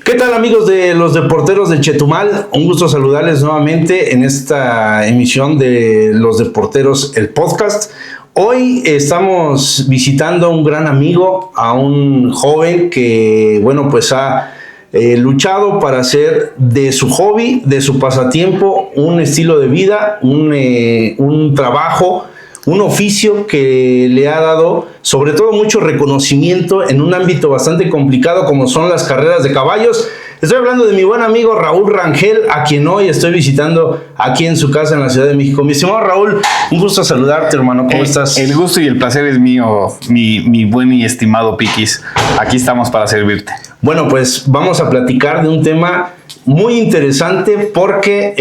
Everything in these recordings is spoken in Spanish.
¿Qué tal, amigos de los Deporteros de Chetumal? Un gusto saludarles nuevamente en esta emisión de Los Deporteros, el podcast. Hoy estamos visitando a un gran amigo, a un joven que, pues ha luchado para hacer de su hobby, de su pasatiempo, un estilo de vida, un trabajo, un oficio que le ha dado sobre todo mucho reconocimiento en un ámbito bastante complicado como son las carreras de caballos. Estoy hablando de mi buen amigo Raúl Rangel, a quien hoy estoy visitando aquí en su casa en la Ciudad de México. Mi estimado Raúl, un gusto saludarte, hermano. ¿Cómo estás? El gusto y el placer es mío, mi buen y estimado Piquis. Aquí estamos para servirte. Bueno, pues vamos a platicar de un tema muy interesante porque,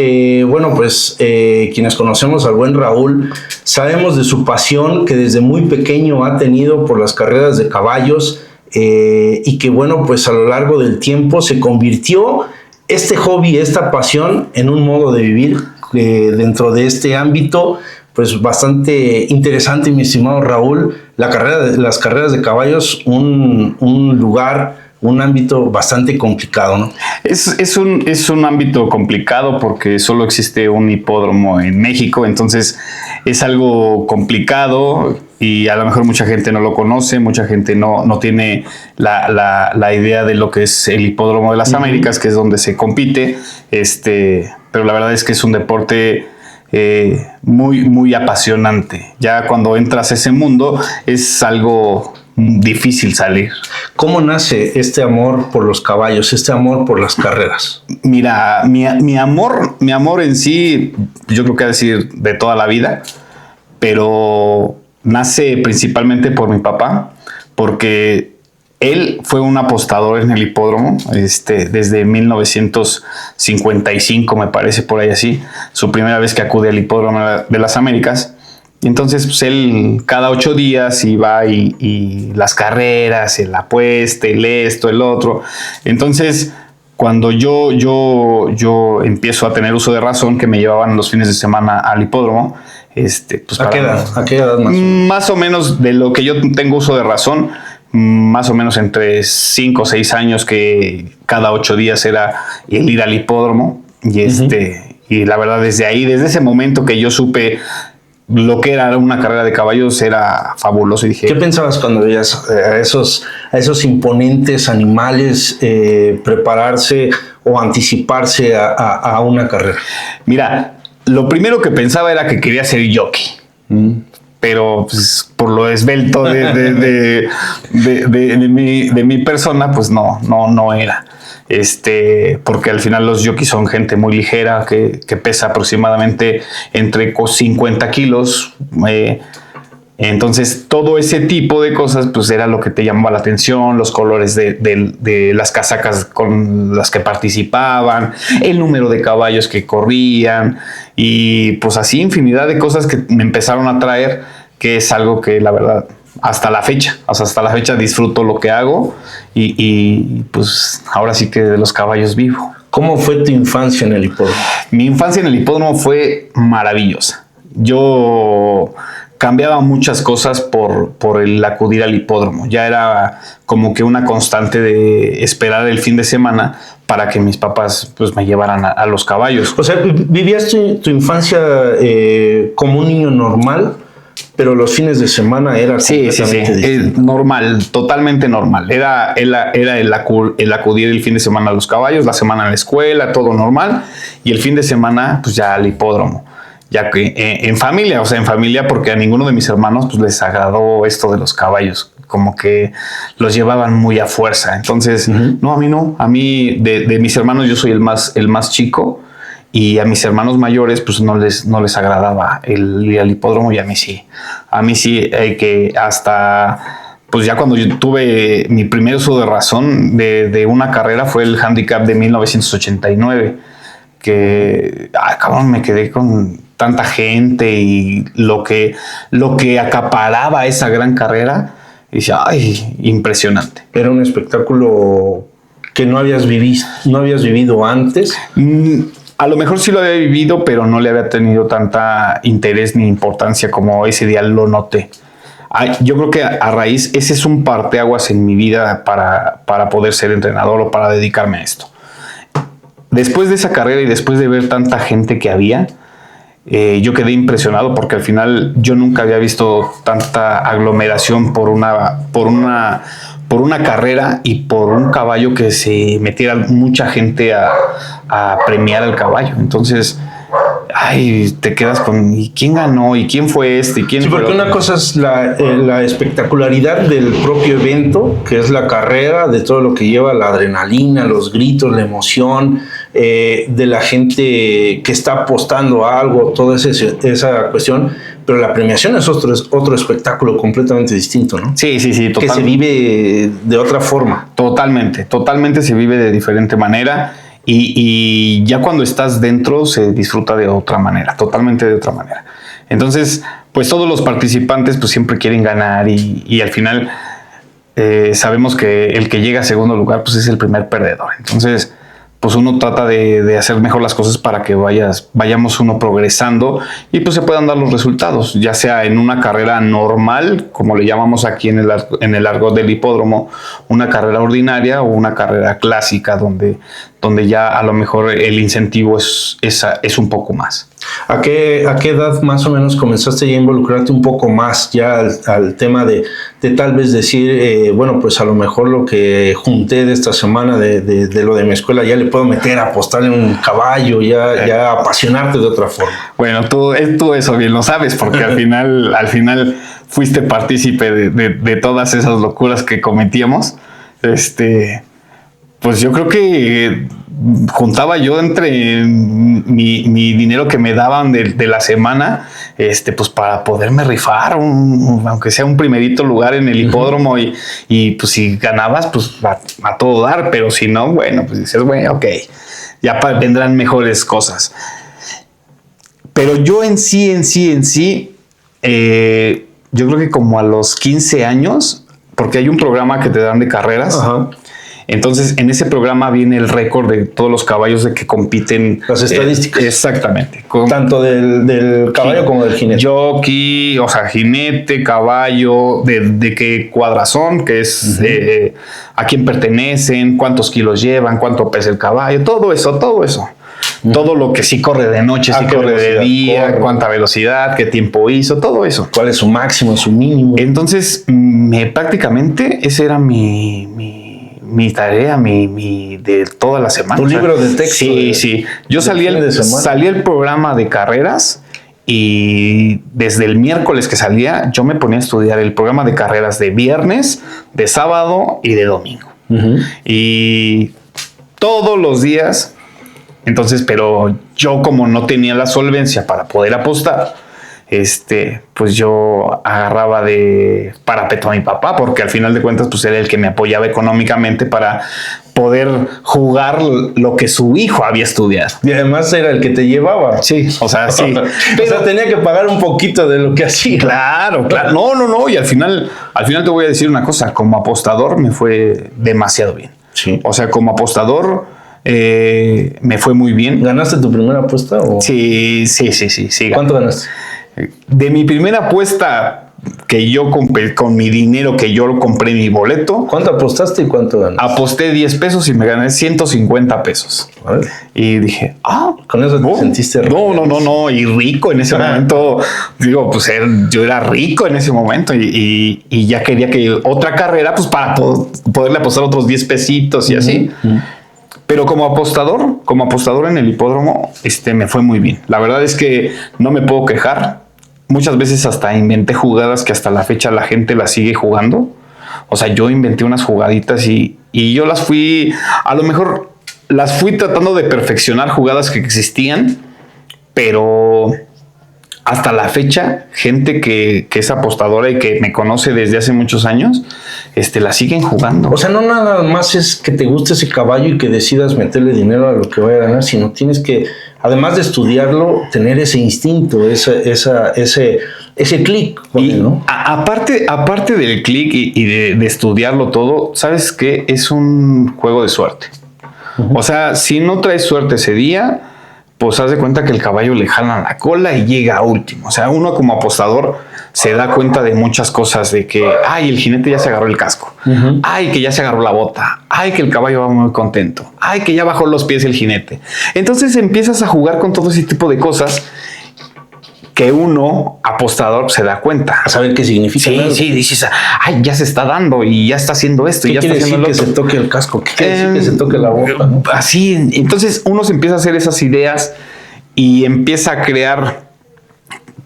quienes conocemos al buen Raúl, sabemos de su pasión que desde muy pequeño ha tenido por las carreras de caballos y que, a lo largo del tiempo se convirtió este hobby, esta pasión en un modo de vivir dentro de este ámbito, pues bastante interesante, mi estimado Raúl. Las carreras de caballos, un lugar, un ámbito bastante complicado, ¿no? Es un ámbito complicado porque solo existe un hipódromo en México, entonces es algo complicado y a lo mejor mucha gente no lo conoce, mucha gente no tiene la idea de lo que es el Hipódromo de las Américas, que es donde se compite, pero la verdad es que es un deporte muy, muy apasionante. Ya cuando entras a ese mundo es algo difícil salir. ¿Cómo nace este amor por los caballos, este amor por las carreras? Mira, mi amor en sí, yo creo que ha de decir de toda la vida, pero nace principalmente por mi papá, porque él fue un apostador en el hipódromo, desde 1955, me parece, por ahí así, su primera vez que acude al Hipódromo de las Américas. Y entonces, pues él cada 8 días iba y las carreras, el apuesta, el esto, el otro. Entonces, cuando yo empiezo a tener uso de razón, que me llevaban los fines de semana al hipódromo, pues ¿A qué edad? ¿A qué edad más? Más o menos de lo que yo tengo uso de razón, más o menos entre 5 o 6 años, que cada 8 días era el ir al hipódromo. Y y la verdad, desde ese momento que yo supe lo que era una carrera de caballos, era fabuloso. Y dije, ¿qué pensabas cuando veías a esos imponentes animales prepararse o anticiparse a una carrera? Mira, lo primero que pensaba era que quería ser jockey. Pero pues, por lo esbelto de mi persona, pues no era. Porque al final los jockeys son gente muy ligera que pesa aproximadamente entre 50 kilos. Entonces todo ese tipo de cosas pues era lo que te llamaba la atención, los colores de las casacas con las que participaban, el número de caballos que corrían y pues así infinidad de cosas que me empezaron a atraer, que es algo que la verdad hasta la fecha disfruto lo que hago y pues ahora sí que de los caballos vivo. ¿Cómo fue tu infancia en el hipódromo? Mi infancia en el hipódromo fue maravillosa. Yo cambiaba muchas cosas por el acudir al hipódromo. Ya era como que una constante de esperar el fin de semana para que mis papás pues me llevaran a los caballos. O sea, ¿vivías tu infancia como un niño normal? Pero los fines de semana era completamente distinto. Normal, totalmente normal. Era el acudir el fin de semana a los caballos, la semana en la escuela, todo normal. Y el fin de semana, pues ya al hipódromo. Ya que en familia, porque a ninguno de mis hermanos pues les agradó esto de los caballos. Como que los llevaban muy a fuerza. Entonces, no, a mí no. A mí, de mis hermanos, yo soy el más chico. Y a mis hermanos mayores pues no les agradaba el ir al hipódromo, y a mí sí. A mí sí, que hasta pues ya cuando yo tuve mi primer uso de razón de una carrera fue el handicap de 1989, que cabrón, me quedé con tanta gente y lo que acaparaba esa gran carrera, y decía, ay, impresionante. Era un espectáculo que no habías vivido antes. A lo mejor sí lo había vivido, pero no le había tenido tanta interés ni importancia como ese día lo noté. yo creo que a raíz, ese es un parteaguas en mi vida para poder ser entrenador o para dedicarme a esto. Después de esa carrera y después de ver tanta gente que había, yo quedé impresionado porque al final yo nunca había visto tanta aglomeración por una carrera y por un caballo que se metiera mucha gente a premiar al caballo. Entonces, te quedas con ¿y quién ganó? ¿Y quién fue este? ¿Y quién sí, fue porque una cosa es la espectacularidad del propio evento, que es la carrera, de todo lo que lleva la adrenalina, los gritos, la emoción, de la gente que está apostando a algo, toda esa cuestión. Pero la premiación es otro espectáculo completamente distinto, ¿no? Sí, totalmente. Que se vive de otra forma. Totalmente se vive de diferente manera. Y ya cuando estás dentro se disfruta de otra manera, totalmente de otra manera. Entonces, pues todos los participantes pues siempre quieren ganar y al final sabemos que el que llega a segundo lugar pues es el primer perdedor. Entonces, pues uno trata de hacer mejor las cosas para que vayamos uno progresando y pues se puedan dar los resultados, ya sea en una carrera normal, como le llamamos aquí en el argot del hipódromo, una carrera ordinaria o una carrera clásica donde ya a lo mejor el incentivo es un poco más. ¿A qué edad más o menos comenzaste ya a involucrarte un poco más ya al tema de tal vez decir, bueno, pues a lo mejor lo que junté de esta semana de lo de mi escuela ya le puedo meter a apostar en un caballo, ya apasionarte de otra forma? Bueno, tú eso bien lo sabes porque al final fuiste partícipe de todas esas locuras que cometíamos. Pues yo creo que juntaba yo entre mi dinero que me daban de la semana, pues para poderme rifar, aunque sea un primerito lugar en el hipódromo y pues si ganabas, pues a todo dar, pero si no, bueno, pues dices, bueno, ok, ya vendrán mejores cosas. Pero yo en sí, yo creo que como a los 15 años, porque hay un programa que te dan de carreras. Ajá. Entonces, en ese programa viene el récord de todos los caballos de que compiten. Las estadísticas. Exactamente. Tanto del caballo como del jinete. Jockey, o sea, jinete, caballo, de qué cuadrazón, que es a quién pertenecen, cuántos kilos llevan, cuánto pesa el caballo, todo eso. Todo lo que sí corre de noche, sí corre de día, cuánta velocidad, qué tiempo hizo, todo eso. ¿Cuál es su máximo, su mínimo? Entonces, prácticamente ese era mi tarea, de toda la semana. Tu libro de texto. Sí. Yo salí el programa de carreras y desde el miércoles que salía, yo me ponía a estudiar el programa de carreras de viernes, de sábado y de domingo. Y todos los días. Entonces, pero yo como no tenía la solvencia para poder apostar, pues yo agarraba de parapeto a mi papá, porque al final de cuentas pues era el que me apoyaba económicamente para poder jugar lo que su hijo había estudiado. Y además era el que te llevaba. Sí, o sea, sí. Pero o sea, tenía que pagar un poquito de lo que hacía. Claro. No. Y al final te voy a decir una cosa, como apostador me fue demasiado bien. Sí. O sea, como apostador me fue muy bien. ¿Ganaste tu primera apuesta? ¿O? Sí. ¿Cuánto ganaste? De mi primera apuesta que yo compré con mi dinero, que yo compré mi boleto. ¿Cuánto apostaste y cuánto ganaste? Aposté 10 pesos y me gané 150 pesos. Vale. Y dije, ¿con eso te sentiste rico? No. Y rico en ese momento. Digo, pues yo era rico en ese momento y ya quería que otra carrera, pues para poderle apostar otros 10 pesitos y así. Pero como apostador en el hipódromo, me fue muy bien. La verdad es que no me puedo quejar. Muchas veces hasta inventé jugadas que hasta la fecha la gente las sigue jugando. O sea, yo inventé unas jugaditas y yo las fui, a lo mejor las fui tratando de perfeccionar jugadas que existían, pero hasta la fecha, gente que es apostadora y que me conoce desde hace muchos años, la siguen jugando. O sea, no nada más es que te guste ese caballo y que decidas meterle dinero a lo que vaya a ganar, sino tienes que, además de estudiarlo, tener ese instinto, ese clic. ¿No? Aparte del clic y de estudiarlo todo, ¿sabes qué? Es un juego de suerte. O sea, si no traes suerte ese día, pues haz de cuenta que el caballo le jalan la cola y llega a último. O sea, uno como apostador se da cuenta de muchas cosas, de que, ay, el jinete ya se agarró el casco, ay, que ya se agarró la bota, ay, que el caballo va muy contento, ay, que ya bajó los pies el jinete. Entonces empiezas a jugar con todo ese tipo de cosas que uno, apostador, se da cuenta. A saber qué significa. Sí, dices, ay, ya se está dando y ya está haciendo esto. ¿Qué ya quiere está haciendo decir que se toque el casco? ¿Qué quiere decir que se toque la bota, ¿no? Así, entonces uno se empieza a hacer esas ideas y empieza a crear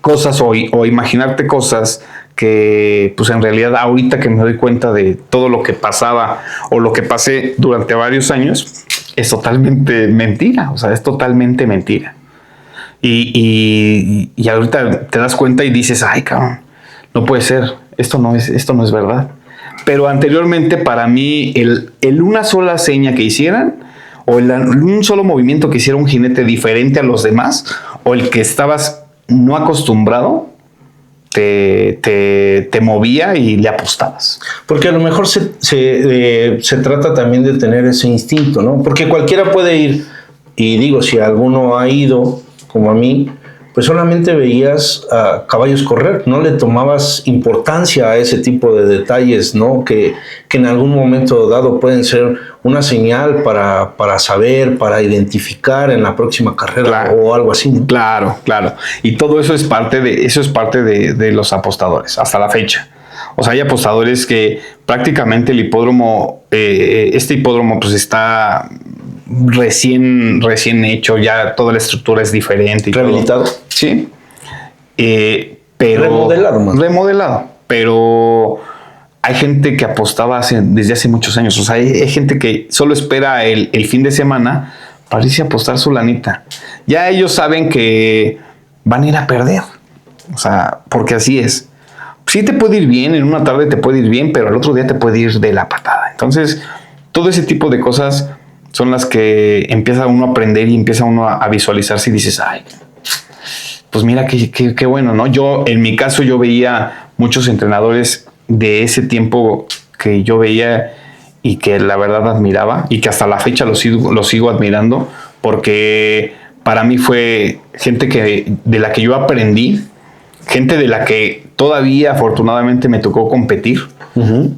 cosas o imaginarte cosas que, pues en realidad, ahorita que me doy cuenta de todo lo que pasaba o lo que pasé durante varios años, es totalmente mentira. O sea, es totalmente mentira. Y ahorita te das cuenta y dices, ay, cabrón, no puede ser, esto no es verdad. Pero anteriormente, para mí, el una sola seña que hicieran, o un solo movimiento que hiciera un jinete diferente a los demás, o el que estabas no acostumbrado, te movía y le apostabas. Porque a lo mejor se trata también de tener ese instinto, ¿no? Porque cualquiera puede ir, y digo, si alguno ha ido, como a mí, pues solamente veías a caballos correr, no le tomabas importancia a ese tipo de detalles, ¿no? Que en algún momento dado pueden ser una señal para saber, para identificar en la próxima carrera, claro, o algo así, ¿no? Claro. Y todo eso es parte de los apostadores, hasta la fecha. O sea, hay apostadores que prácticamente el hipódromo, este hipódromo pues está recién hecho, ya toda la estructura es diferente. Y rehabilitado. Todo. Sí. Pero remodelado. Pero hay gente que apostaba desde hace muchos años. O sea, hay gente que solo espera el fin de semana para irse a apostar su lanita. Ya ellos saben que van a ir a perder. O sea, porque así es. Sí te puede ir bien, en una tarde te puede ir bien, pero al otro día te puede ir de la patada. Entonces, todo ese tipo de cosas son las que empieza uno a aprender y empieza uno a visualizarse y dices, ay, pues mira qué bueno, ¿no? Yo, en mi caso, yo veía muchos entrenadores de ese tiempo que yo veía y que la verdad admiraba y que hasta la fecha los sigo admirando, porque para mí fue gente de la que yo aprendí, gente de la que todavía afortunadamente me tocó competir,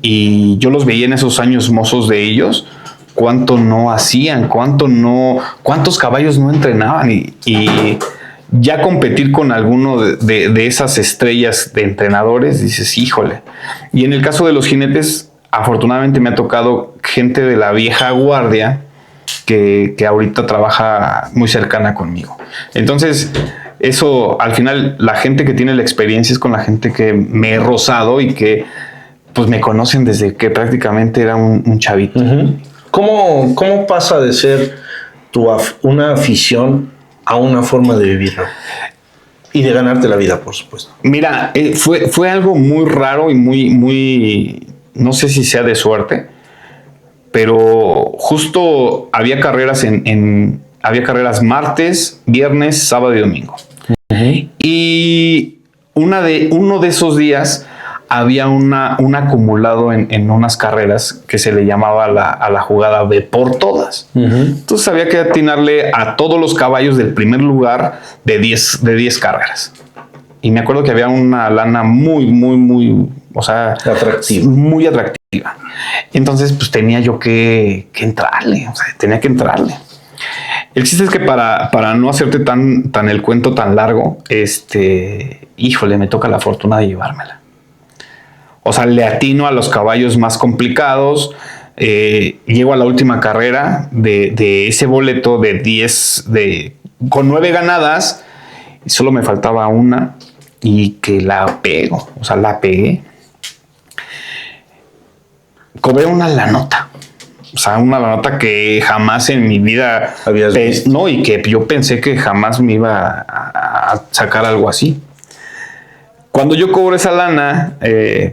y yo los veía en esos años mozos de ellos, cuánto no hacían, cuántos caballos no entrenaban, y ya competir con alguno de esas estrellas de entrenadores, dices, híjole. Y en el caso de los jinetes, afortunadamente me ha tocado gente de la vieja guardia que ahorita trabaja muy cercana conmigo. Entonces, eso, al final, la gente que tiene la experiencia es con la gente que me he rozado y que pues me conocen desde que prácticamente era un chavito. ¿Cómo pasa de ser una afición a una forma de vivir, ¿no? Y de ganarte la vida, por supuesto? Mira, fue algo muy raro y muy, no sé si sea de suerte, pero justo había carreras había carreras martes, viernes, sábado y domingo. Y uno de esos días había un acumulado en unas carreras que se le llamaba a la jugada B por todas. Entonces había que atinarle a todos los caballos del primer lugar de 10 carreras. Y me acuerdo que había una lana muy, o sea, atractiva. Muy atractiva. Entonces, pues tenía yo que entrarle, o sea, tenía que entrarle. El chiste es que para no hacerte tan el cuento tan largo, híjole, me toca la fortuna de llevármela. O sea, le atino a los caballos más complicados. Llego a la última carrera de ese boleto de 10, con 9 ganadas, y solo me faltaba una y que la pego. O sea, la pegué. Cobré una lanota. O sea, una lanota que jamás en mi vida habías visto. No, y que yo pensé que jamás me iba a sacar algo así. Cuando yo cobro esa lana,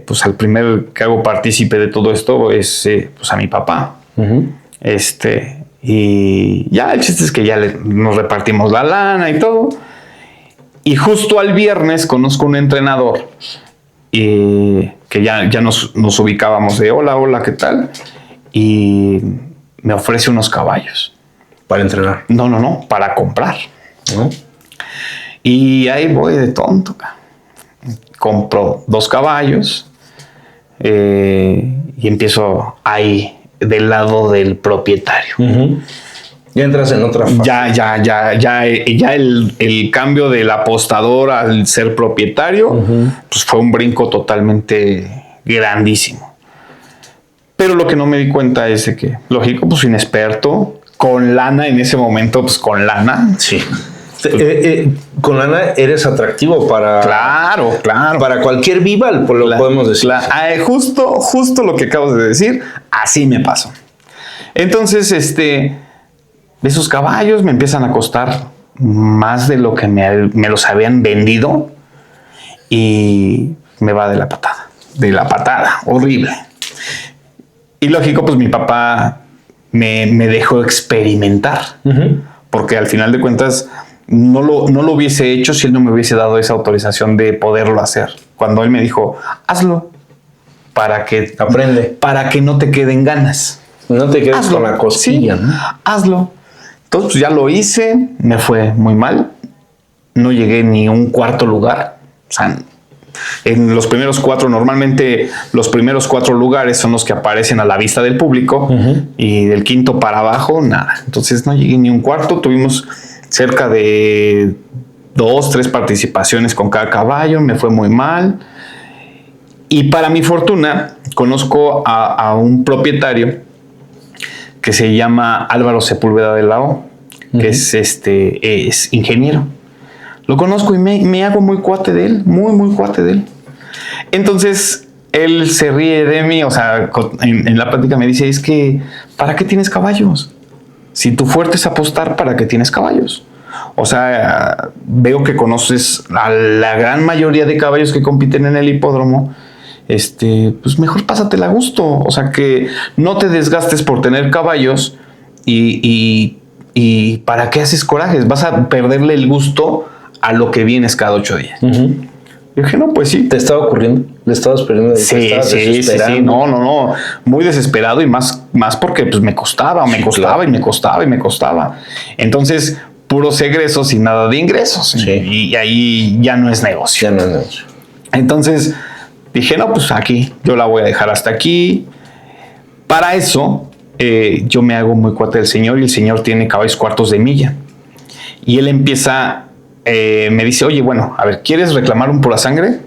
pues al primer que hago partícipe de todo esto es pues a mi papá. Y ya el chiste es que ya nos repartimos la lana y todo. Y justo al viernes conozco un entrenador que ya nos ubicábamos de hola, ¿qué tal? Y me ofrece unos caballos. ¿Para entrenar? No, para comprar. Y ahí voy de tonto, compro 2 caballos y empiezo ahí del lado del propietario. Ya entras en otra fase. Ya el cambio del apostador al ser propietario, pues fue un brinco totalmente grandísimo. Pero lo que no me di cuenta es de que, lógico, pues inexperto, con lana en ese momento, pues con lana. Sí. Con lana eres atractivo para... Claro. Para cualquier vival, por lo podemos decir. Justo lo que acabas de decir, así me pasó. Entonces, esos caballos me empiezan a costar más de lo que me los habían vendido y me va de la patada, horrible. Y lógico, pues mi papá me dejó experimentar, porque al final de cuentas no lo hubiese hecho si él no me hubiese dado esa autorización de poderlo hacer. Cuando él me dijo, hazlo, para que no te queden ganas. No te quedes con la costilla, sí, ¿no? Hazlo. Entonces pues ya lo hice, me fue muy mal, no llegué ni a un cuarto lugar. O sea, en los primeros 4, normalmente los primeros 4 lugares son los que aparecen a la vista del público, y del quinto para abajo, nada. Entonces no llegué ni a un cuarto, tuvimos cerca de 2, 3 participaciones con cada caballo, me fue muy mal. Y para mi fortuna, conozco a un propietario que se llama Álvaro Sepúlveda de la O, que es ingeniero. Lo conozco y me hago muy cuate de él, muy cuate de él. Entonces, él se ríe de mí, o sea, en la plática me dice, es que, ¿para qué tienes caballos? Si tu fuerte es apostar, ¿para qué tienes caballos? O sea, veo que conoces a la gran mayoría de caballos que compiten en el hipódromo. Pues mejor pásatela a gusto. O sea, que no te desgastes por tener caballos y ¿para qué haces corajes? Vas a perderle el gusto a lo que vienes cada 8 días. Yo dije, no, pues sí. ¿Te estaba ocurriendo? ¿Le estabas perdiendo? Sí. No. Muy desesperado y más porque pues me costaba. Entonces, puros egresos y nada de ingresos. Sí. Y ahí ya no es negocio. Entonces, dije, no, pues aquí, yo la voy a dejar hasta aquí. Para eso, yo me hago muy cuate del señor y el señor tiene caballos cuartos de milla. Y él empieza... me dice, oye, bueno, a ver, ¿quieres reclamar un pura sangre?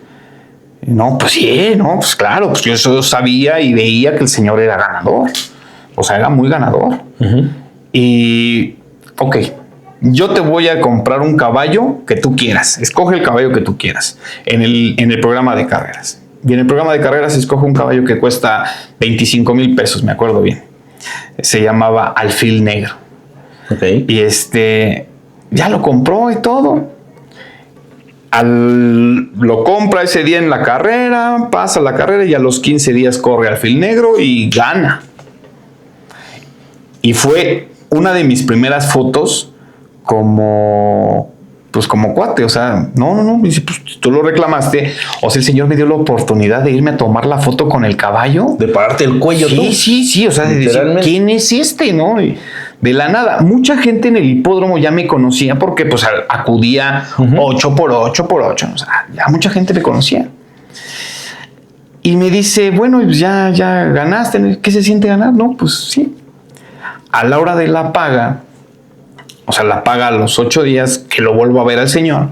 No, pues sí, no, pues claro, pues yo eso sabía y veía que el señor era ganador, o sea, era muy ganador. Y, ok, yo te voy a comprar un caballo que tú quieras, escoge el caballo que tú quieras en el programa de carreras. Y en el programa de carreras escoge un caballo que cuesta 25,000 pesos, me acuerdo bien. Se llamaba Alfil Negro. Okay. Y ya lo compró y todo. Lo compra ese día en la carrera, pasa la carrera y a los 15 días corre Alfil Negro y gana. Y fue una de mis primeras fotos como cuate. O sea, no, dice, pues tú lo reclamaste. O sea, el señor me dio la oportunidad de irme a tomar la foto con el caballo. De pararte el cuello. Sí. O sea, de decir, ¿quién es ¿no? Y de la nada, mucha gente en el hipódromo ya me conocía porque pues acudía 8 por 8. O sea, ya mucha gente me conocía. Y me dice, bueno, pues ya ganaste. ¿Qué se siente ganar? No, pues sí. A la hora de la paga, o sea, la paga a los 8 días que lo vuelvo a ver al señor,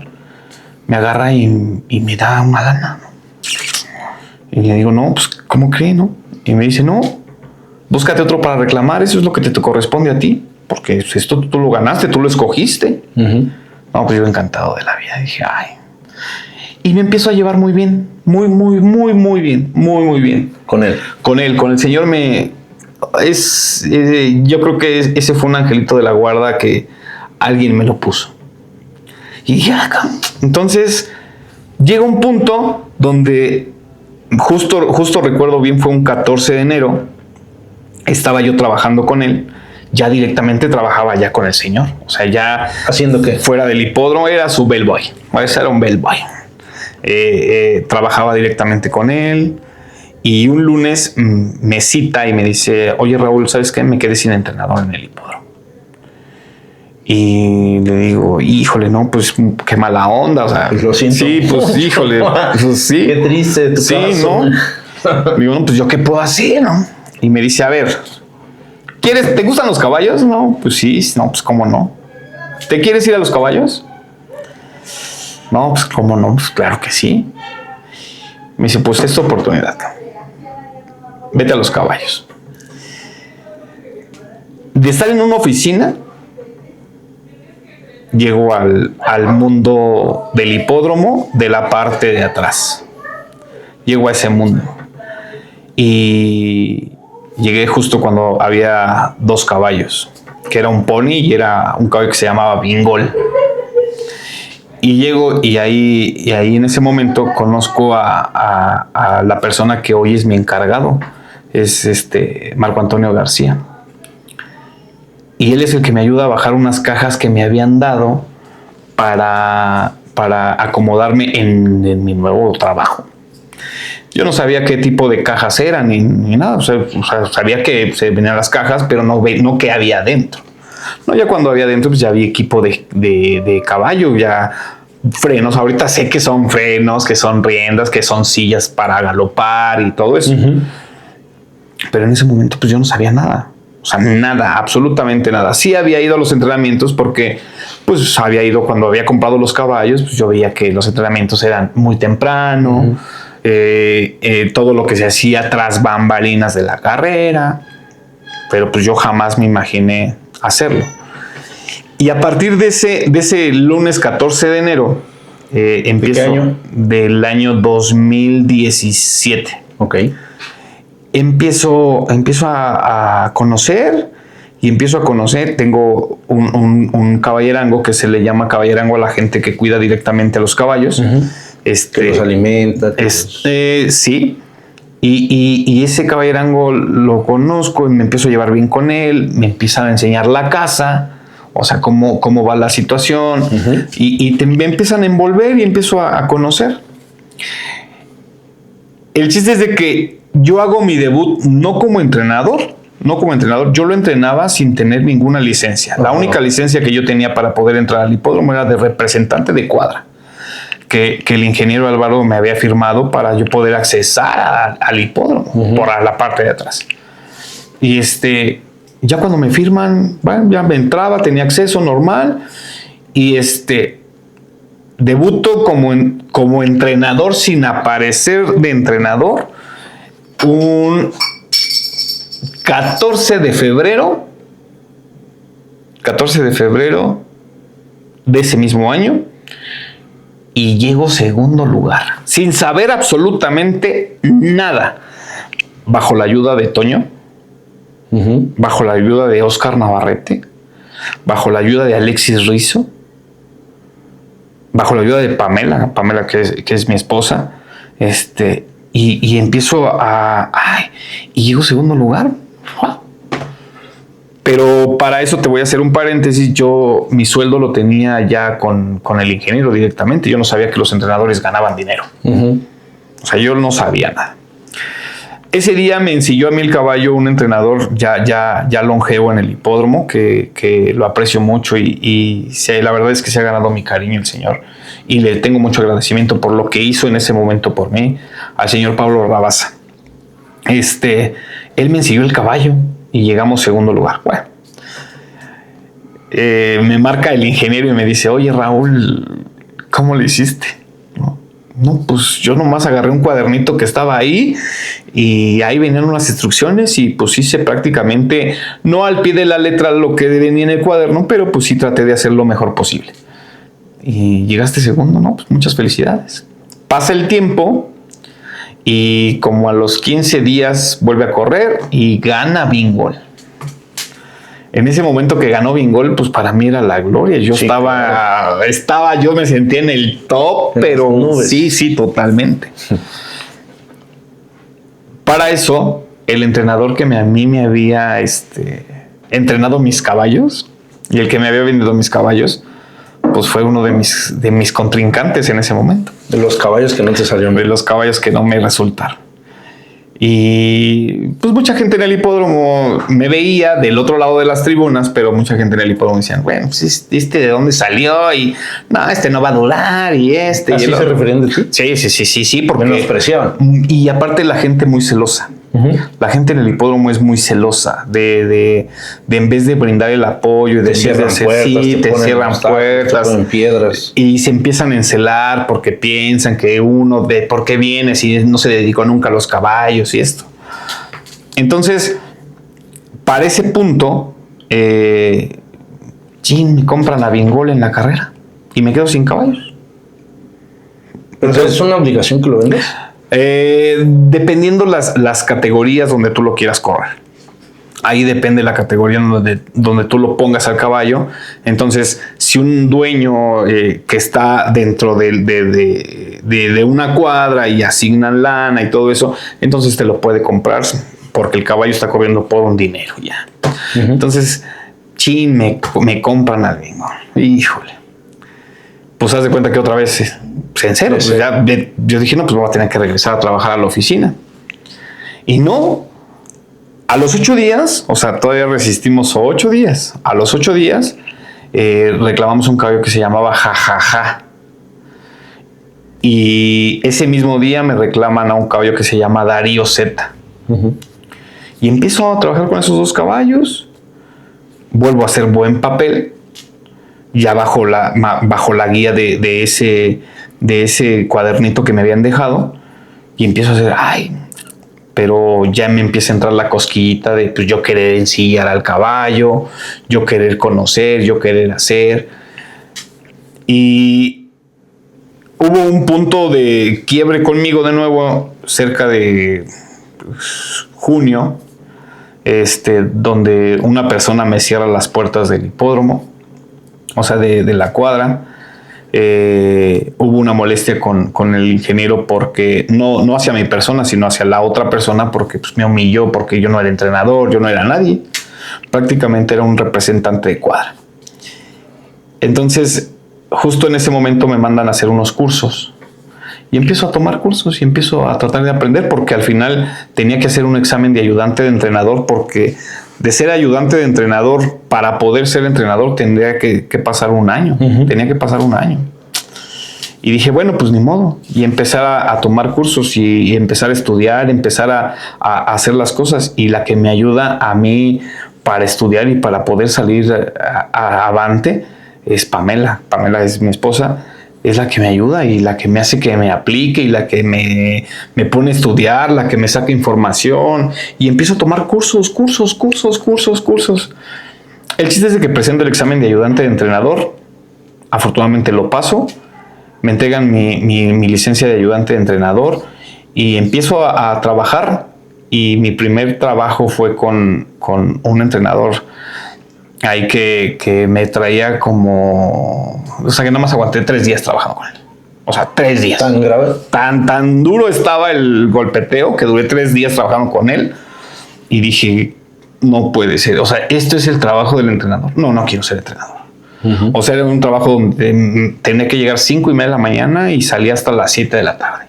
me agarra y me da una lana, ¿no? Y le digo, no, pues, ¿cómo cree, no? Y me dice, no, búscate otro para reclamar, eso es lo que te corresponde a ti, porque esto tú lo ganaste, tú lo escogiste. No, pues yo encantado de la vida, dije, ay. Y me empiezo a llevar muy bien, muy bien. Con él. Con el señor yo creo que ese fue un angelito de la guarda que alguien me lo puso. Y dije, entonces llega un punto donde justo recuerdo bien, fue un 14 de enero, estaba yo trabajando con él, ya directamente trabajaba ya con el señor, o sea, ya... ¿Haciendo qué? Fuera del hipódromo, era su bellboy, ese era un bellboy. Trabajaba directamente con él. Y un lunes me cita y me dice, oye Raúl, ¿sabes qué? Me quedé sin entrenador en el hipódromo. Y le digo, híjole, no, pues qué mala onda, o sea. Pues lo siento. Sí, pues híjole, pues sí. Qué triste tu Sí, caso. ¿no? Digo, no, pues yo qué puedo hacer, ¿no? Y me dice, a ver, ¿te gustan los caballos? No, pues sí, no, pues cómo no. ¿Te quieres ir a los caballos? No, pues cómo no, pues claro que sí. Me dice, pues es tu oportunidad. Vete a los caballos. De estar en una oficina, llego al mundo del hipódromo de la parte de atrás. Llego a ese mundo. Y llegué justo cuando había 2 caballos, que era un pony y era un caballo que se llamaba Bingol. Y llego y ahí en ese momento conozco a la persona que hoy es mi encargado. Es Marco Antonio García. Y él es el que me ayuda a bajar unas cajas que me habían dado para acomodarme en mi nuevo trabajo. Yo no sabía qué tipo de cajas eran ni nada. O sea, sabía que se venían las cajas, pero no qué había adentro. No, ya cuando había adentro, pues ya había equipo de caballo, ya frenos. Ahorita sé que son frenos, que son riendas, que son sillas para galopar y todo eso. Uh-huh. Pero en ese momento, pues yo no sabía nada. O sea, nada, absolutamente nada. Sí había ido a los entrenamientos porque, pues había ido cuando había comprado los caballos, pues yo veía que los entrenamientos eran muy temprano. Uh-huh. Todo lo que se hacía tras bambalinas de la carrera, pero pues yo jamás me imaginé hacerlo. Y a partir de ese lunes 14 de enero, empiezo. ¿De qué año? Del año 2017. Ok. Empiezo a conocer y empiezo a conocer. Tengo un caballerango que se le llama caballerango a la gente que cuida directamente a los caballos. Uh-huh. Que los alimenta. Sí. Y ese caballerango lo conozco y me empiezo a llevar bien con él. Me empiezan a enseñar la casa, o sea, cómo va la situación. Uh-huh. Me empiezan a envolver y empiezo a conocer. El chiste es de que yo hago mi debut no como entrenador. Yo lo entrenaba sin tener ninguna licencia. Uh-huh. La única licencia que yo tenía para poder entrar al hipódromo era de representante de cuadra. Que el ingeniero Álvaro me había firmado para yo poder accesar al hipódromo, uh-huh, por la parte de atrás. Y ya cuando me firman, bueno, ya me entraba, tenía acceso normal. Y debuto como entrenador sin aparecer de entrenador un 14 de febrero de ese mismo año. Y llego segundo lugar, sin saber absolutamente nada, bajo la ayuda de Toño, uh-huh, bajo la ayuda de Oscar Navarrete, bajo la ayuda de Alexis Rizzo, bajo la ayuda de Pamela que es mi esposa, y empiezo y llego segundo lugar. Pero para eso te voy a hacer un paréntesis. Yo mi sueldo lo tenía ya con el ingeniero directamente. Yo no sabía que los entrenadores ganaban dinero. Uh-huh. O sea, yo no sabía nada. Ese día me ensilló a mí el caballo un entrenador ya longevo en el hipódromo que lo aprecio mucho y la verdad es que se ha ganado mi cariño el señor. Y le tengo mucho agradecimiento por lo que hizo en ese momento por mí, al señor Pablo Rabasa. Él me ensilló el caballo y llegamos segundo lugar. Bueno, me marca el ingeniero y me dice, oye Raúl, ¿cómo le hiciste? No, pues yo nomás agarré un cuadernito que estaba ahí y ahí venían unas instrucciones y pues hice prácticamente, no al pie de la letra lo que venía en el cuaderno, pero pues sí traté de hacer lo mejor posible. Y llegaste segundo, ¿no? Pues muchas felicidades. Pasa el tiempo y como a los 15 días vuelve a correr y gana Bingol. En ese momento que ganó Bingol, pues para mí era la gloria. Yo sí, yo me sentía en el top, pero sí, totalmente. Para eso, el entrenador que a mí me había entrenado mis caballos y el que me había vendido mis caballos, pues fue uno de mis contrincantes en ese momento. De los caballos que no te salieron. De los caballos que no me resultaron. Y pues mucha gente en el hipódromo me veía del otro lado de las tribunas, pero mucha gente en el hipódromo decían, bueno, pues de dónde salió y no, no va a durar y ¿Así y se referían de ti? Sí, porque menospreciaban. Y aparte la gente muy celosa. La gente en el hipódromo es muy celosa de en vez de brindar el apoyo y de cierran puertas, te cierran puertas, te ponen piedras y se empiezan a encelar porque piensan que uno de por qué viene si no se dedicó nunca a los caballos y esto. Entonces, para ese punto, me compran a Bingol en la carrera y me quedo sin caballos. Pero ¿es una obligación que lo vendas? Dependiendo las categorías donde tú lo quieras correr. Ahí depende la categoría donde tú lo pongas al caballo. Entonces, si un dueño que está dentro de una cuadra y asignan lana y todo eso, entonces te lo puede comprar porque el caballo está corriendo por un dinero ya. Entonces, me compran al bingo. Híjole. Pues haz de cuenta que otra vez en cero. Pues ya, yo dije, no, pues voy a tener que regresar a trabajar a la oficina. Y no, a los 8 días, o sea, todavía resistimos 8 días. A los 8 días reclamamos un caballo que se llamaba Jajaja. Y ese mismo día me reclaman a un caballo que se llama Darío Z. Y empiezo a trabajar con esos 2 caballos. Vuelvo a hacer buen papel. Ya bajo la guía de ese cuadernito que me habían dejado, y empiezo a hacer, pero ya me empieza a entrar la cosquillita de pues, yo querer ensillar al caballo, yo querer conocer, yo querer hacer. Y hubo un punto de quiebre conmigo de nuevo cerca de junio, donde una persona me cierra las puertas del hipódromo. O sea, de la cuadra. Hubo una molestia con el ingeniero porque no hacia mi persona, sino hacia la otra persona porque pues, me humilló porque yo no era entrenador, yo no era nadie. Prácticamente era un representante de cuadra. Entonces, justo en ese momento me mandan a hacer unos cursos. Y empiezo a tomar cursos y empiezo a tratar de aprender porque al final tenía que hacer un examen de ayudante de entrenador porque de ser ayudante de entrenador para poder ser entrenador tendría que pasar un año. Tenía que pasar un año. Y dije, bueno, pues ni modo. Y empezar a tomar cursos y empezar a estudiar, empezar a hacer las cosas. Y la que me ayuda a mí para estudiar y para poder salir avante es Pamela. Pamela es mi esposa. Es la que me ayuda y la que me hace que me aplique y la que me pone a estudiar, la que me saca información y empiezo a tomar cursos. El chiste es de que presento el examen de ayudante de entrenador. Afortunadamente lo paso. Me entregan mi licencia de ayudante de entrenador y empiezo a trabajar. Y mi primer trabajo fue con un entrenador ahí que me traía como... O sea, que nada más aguanté 3 días trabajando con él. O sea, 3 días. ¿Tan grave? Tan duro estaba el golpeteo que duré 3 días trabajando con él. Y dije, no puede ser. O sea, esto es el trabajo del entrenador. No quiero ser entrenador. O sea, era un trabajo donde tenía que llegar 5:30 de la mañana y salía hasta las 7 de la tarde.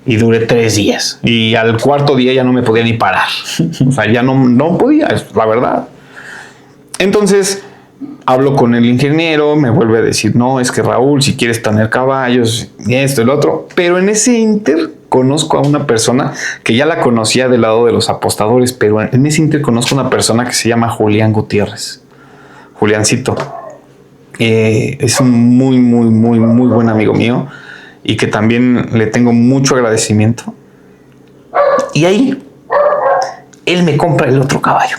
Y duré 3 días. Y al 4.º día ya no me podía ni parar. O sea, ya no podía, la verdad. Entonces, hablo con el ingeniero, me vuelve a decir, no, es que Raúl, si quieres tener caballos, y esto y lo otro. Pero en ese inter conozco a una persona que ya la conocía del lado de los apostadores, pero en ese inter conozco a una persona que se llama Julián Gutiérrez. Juliancito. Es un muy buen amigo mío y que también le tengo mucho agradecimiento. Y ahí, él me compra el otro caballo.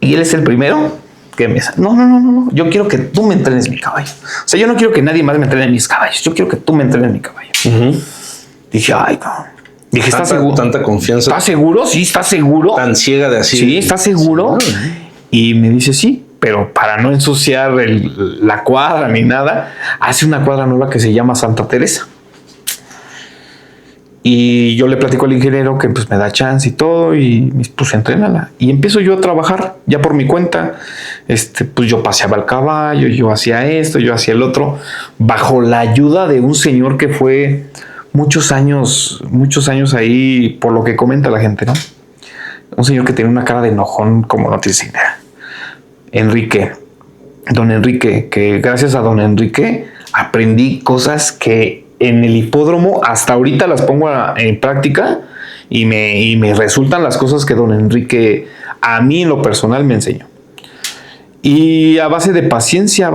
Y él es el primero que me dice, no, yo quiero que tú me entrenes mi caballo. O sea, yo no quiero que nadie más me entrene mis caballos. Yo quiero que tú me entrenes mi caballo. Dije, ay, cabrón. Dije, ¿estás seguro? Tanta confianza. ¿Estás seguro? Sí, ¿estás seguro? Tan ciega de así. Sí, ¿estás seguro? Sí. Y me dice, sí, pero para no ensuciar la cuadra ni nada, hace una cuadra nueva que se llama Santa Teresa. Y yo le platico al ingeniero que pues me da chance y todo y pues entrénala. Y empiezo yo a trabajar ya por mi cuenta. Pues yo paseaba el caballo, yo hacía esto, yo hacía el otro, bajo la ayuda de un señor que fue muchos años ahí, por lo que comenta la gente, ¿no? Un señor que tenía una cara de enojón como no tienes idea. Don Enrique, que gracias a don Enrique aprendí cosas que en el hipódromo hasta ahorita las pongo en práctica y me resultan las cosas que don Enrique a mí en lo personal me enseñó. Y a base de paciencia,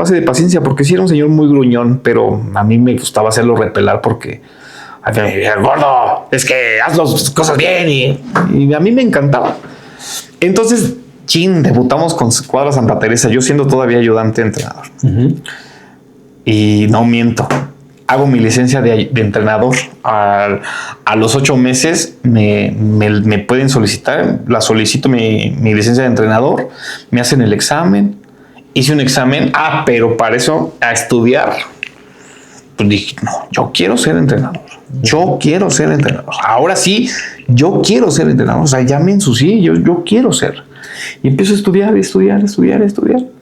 porque sí era un señor muy gruñón, pero a mí me gustaba hacerlo repelar porque gordo, es que haz las cosas bien y a mí me encantaba. Entonces, debutamos con Cuadra Santa Teresa, yo siendo todavía ayudante de entrenador. Y no miento, hago mi licencia de entrenador. A los 8 meses me pueden solicitar, solicito mi licencia de entrenador, me hacen el examen, hice un examen, pero para eso, a estudiar, pues dije, no, yo quiero ser entrenador. Ahora sí, yo quiero ser entrenador. O sea, ya me ensucié, yo quiero ser. Y empiezo a estudiar.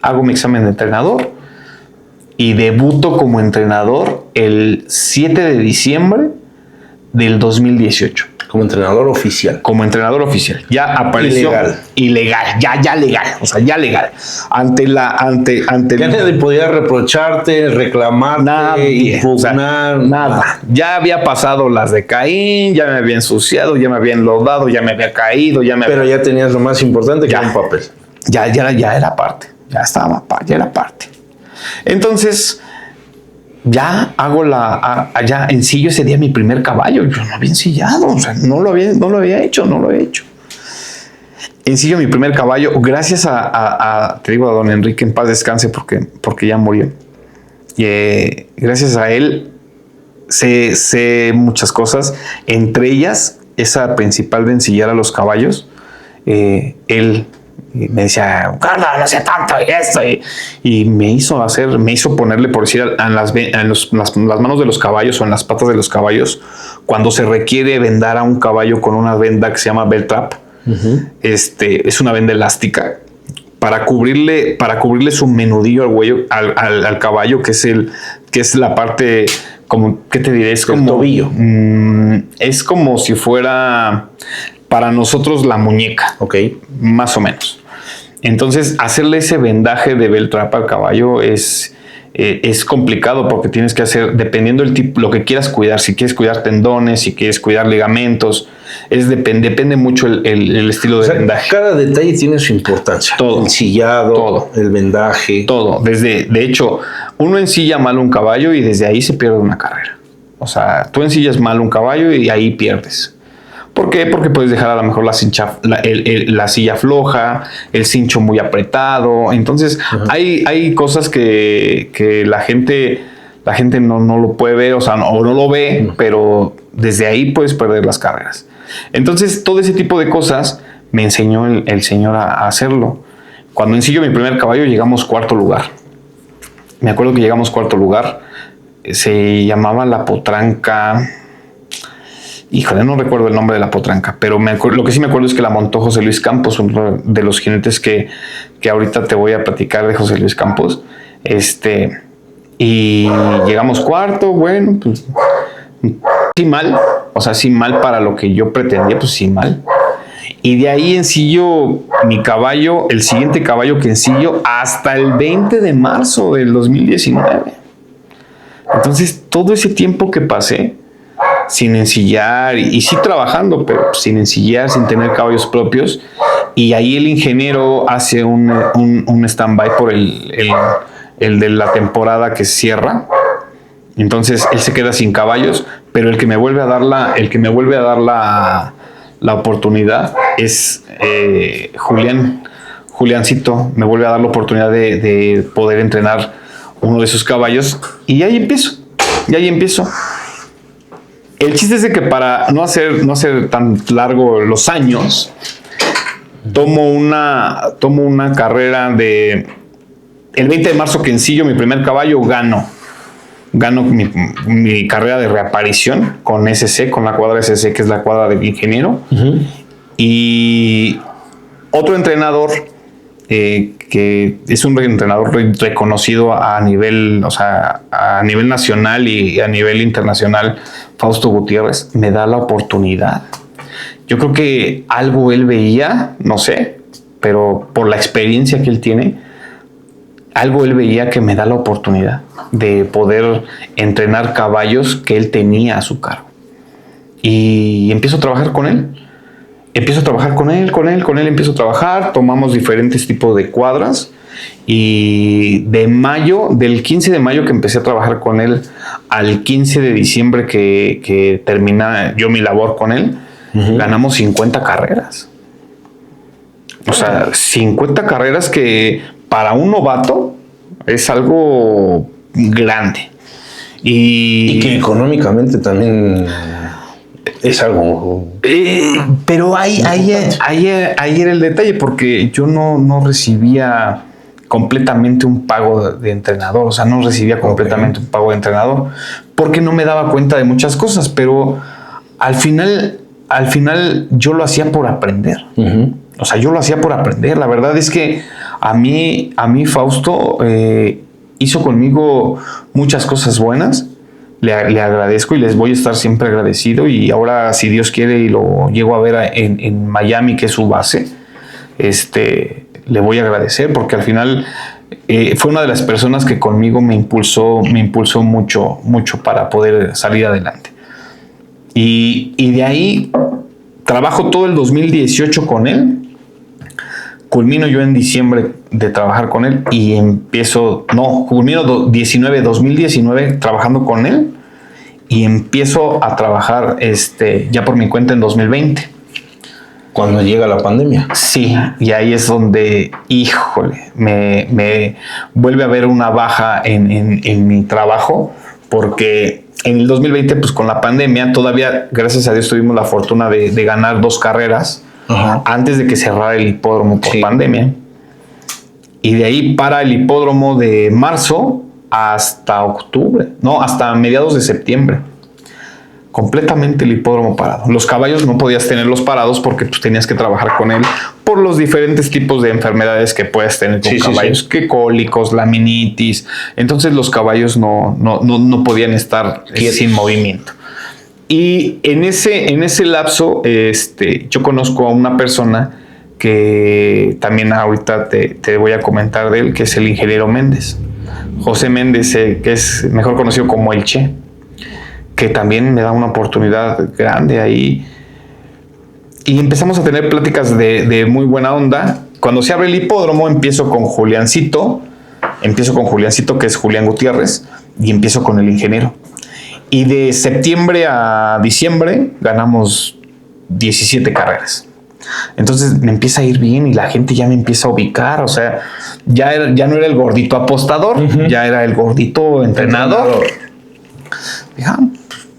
Hago mi examen de entrenador y debuto como entrenador el 7 de diciembre del 2018. Como entrenador oficial. Ya apareció ilegal. Ya legal. O sea, ya legal. Ante nadie podía reprocharte, reclamarte, impugnar. Nada. Ya había pasado las de Caín, ya me había ensuciado, ya me había enlodado, ya me había caído, Pero ya tenías lo más importante, que era un papel. Ya era parte. Ya era parte. Entonces, ya hago ya ensillo ese día mi primer caballo. Yo no había ensillado, o sea, no lo había hecho. Ensillo mi primer caballo, gracias te digo, a don Enrique, en paz descanse, porque ya murió. Y gracias a él sé muchas cosas, entre ellas esa principal de ensillar a los caballos. Él me decía, Carla, no sea tanto y esto, y me hizo ponerle, por decir, en las manos de los caballos o en las patas de los caballos, cuando se requiere vendar a un caballo con una venda que se llama belt trap. Es una venda elástica para cubrirle su menudillo al caballo, que es la parte, como, ¿qué te diré? Es como el tobillo. Es como si fuera para nosotros la muñeca, más o menos. Entonces, hacerle ese vendaje de belt trap al caballo es complicado, porque tienes que hacer, dependiendo del tipo, lo que quieras cuidar. Si quieres cuidar tendones, si quieres cuidar ligamentos, depende mucho el estilo de vendaje. Cada detalle tiene su importancia. Todo. El sillado, el vendaje. Todo. De hecho, uno ensilla mal un caballo y desde ahí se pierde una carrera. O sea, tú ensillas mal un caballo y ahí pierdes. ¿Por qué? Porque puedes dejar a lo mejor la silla floja, el cincho muy apretado. Entonces, hay cosas que la gente no lo puede ver, o sea, o no lo ve, pero desde ahí puedes perder las carreras. Entonces, todo ese tipo de cosas me enseñó el señor a hacerlo. Cuando ensillo mi primer caballo, llegamos 4º lugar. Me acuerdo que llegamos 4º lugar. Se llamaba La Potranca. Híjole, no recuerdo el nombre de la potranca, pero lo que sí me acuerdo es que la montó José Luis Campos, uno de los jinetes que ahorita te voy a platicar de José Luis Campos. Y llegamos 4º, bueno, pues sí mal, o sea, sí mal para lo que yo pretendía, pues sí mal. Y de ahí ensillo mi caballo, el siguiente caballo que ensillo, hasta el 20 de marzo del 2019. Entonces, todo ese tiempo que pasé sin ensillar y sí trabajando, pero sin ensillar, sin tener caballos propios, y ahí el ingeniero hace un stand-by por el de la temporada que cierra. Entonces él se queda sin caballos, pero el que me vuelve a dar la oportunidad es Juliancito. Me vuelve a dar la oportunidad de poder entrenar uno de sus caballos, y ahí empiezo. El chiste es de que, para no hacer tan largo los años, tomo una carrera el 20 de marzo que ensillo mi primer caballo, gano mi carrera de reaparición con SC, con la cuadra SC, que es la cuadra de ingeniero. Y otro entrenador, que es un entrenador reconocido a nivel nacional y a nivel internacional Fausto Gutiérrez, me da la oportunidad. Yo creo que algo él veía, no sé, pero por la experiencia que él tiene, algo él veía que me da la oportunidad de poder entrenar caballos que él tenía a su cargo. Y empiezo a trabajar con él. Empiezo a trabajar con él, empiezo a trabajar, tomamos diferentes tipos de cuadras y del 15 de mayo que empecé a trabajar con él al 15 de diciembre que termina yo mi labor con él, ganamos 50 carreras. O sea, 50 carreras que para un novato es algo grande. Y que económicamente también es algo... pero ahí era el detalle, porque yo no recibía completamente un pago de entrenador. O sea, no recibía completamente un pago de entrenador porque no me daba cuenta de muchas cosas, pero al final yo lo hacía por aprender. O sea, yo lo hacía por aprender. La verdad es que a mí Fausto hizo conmigo muchas cosas buenas. Le agradezco y les voy a estar siempre agradecido. Y ahora, si Dios quiere y lo llego a ver en Miami, que es su base, le voy a agradecer porque al final fue una de las personas que conmigo me impulsó mucho para poder salir adelante. Y de ahí trabajo todo el 2018 con él. Culmino yo en diciembre de trabajar con él y culmino 2019 trabajando con él y empiezo a trabajar ya por mi cuenta en 2020. Cuando llega la pandemia. Sí, y ahí es donde, híjole, me vuelve a haber una baja en mi trabajo, porque en el 2020, pues con la pandemia, todavía, gracias a Dios, tuvimos la fortuna de ganar 2 carreras. Ajá. Antes de que cerrara el hipódromo por pandemia. Y de ahí para el hipódromo de marzo hasta octubre, hasta mediados de septiembre. Completamente el hipódromo parado. Los caballos no podías tenerlos parados porque pues, tenías que trabajar con él por los diferentes tipos de enfermedades que puedes tener con caballos, que cólicos, laminitis. Entonces los caballos no podían estar sin movimiento. Y en ese lapso, yo conozco a una persona que también ahorita te voy a comentar de él, que es el ingeniero Méndez. José Méndez, que es mejor conocido como el Che, que también me da una oportunidad grande ahí. Y empezamos a tener pláticas de muy buena onda. Cuando se abre el hipódromo, empiezo con Juliancito, que es Julián Gutiérrez, y empiezo con el ingeniero. Y de septiembre a diciembre ganamos 17 carreras. Entonces me empieza a ir bien y la gente ya me empieza a ubicar. O sea, ya no era el gordito apostador, ya era el gordito entrenador.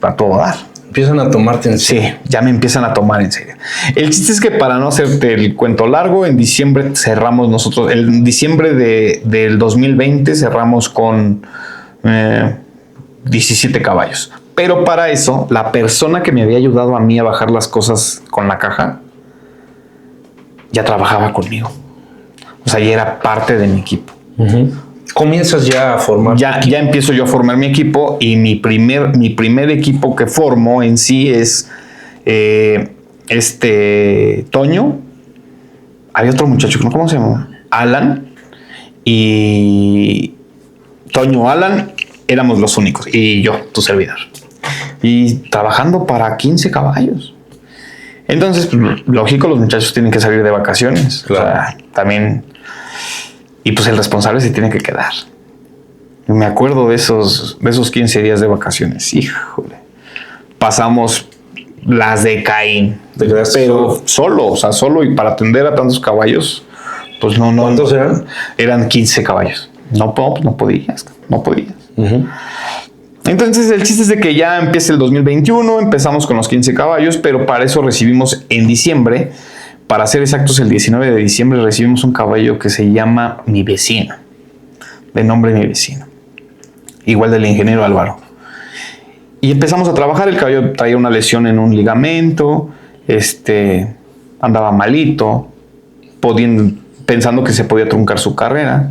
Para todo dar. Empiezan a tomarte en serio. Sí, ya me empiezan a tomar en serio. El chiste es que, para no hacerte el cuento largo, en diciembre cerramos nosotros, en diciembre del 2020 cerramos con 17 caballos. Pero para eso, la persona que me había ayudado a mí a bajar las cosas con la caja, ya trabajaba conmigo. O sea, ya era parte de mi equipo. Comienzas ya a formar. Ya empiezo yo a formar mi equipo, y mi primer equipo que formo en sí es Toño. Había otro muchacho, ¿cómo se llama? Alan. Y Toño, Alan, éramos los únicos. Y yo, tu servidor. Y trabajando para 15 caballos. Entonces, pues, lógico, los muchachos tienen que salir de vacaciones. Claro. O sea, también. Y pues el responsable se tiene que quedar. Me acuerdo de esos 15 días de vacaciones. Híjole. Pasamos las de Caín. Pero solo y para atender a tantos caballos, pues no. ¿Cuántos eran? Eran 15 caballos. No podías. Entonces el chiste es de que ya empieza el 2021, empezamos con los 15 caballos, pero para eso recibimos en diciembre, para ser exactos el 19 de diciembre, recibimos un caballo que se llama Mi Vecino, de nombre Mi Vecino, igual del ingeniero Álvaro. Y empezamos a trabajar. El caballo traía una lesión en un ligamento, andaba malito, pensando que se podía truncar su carrera.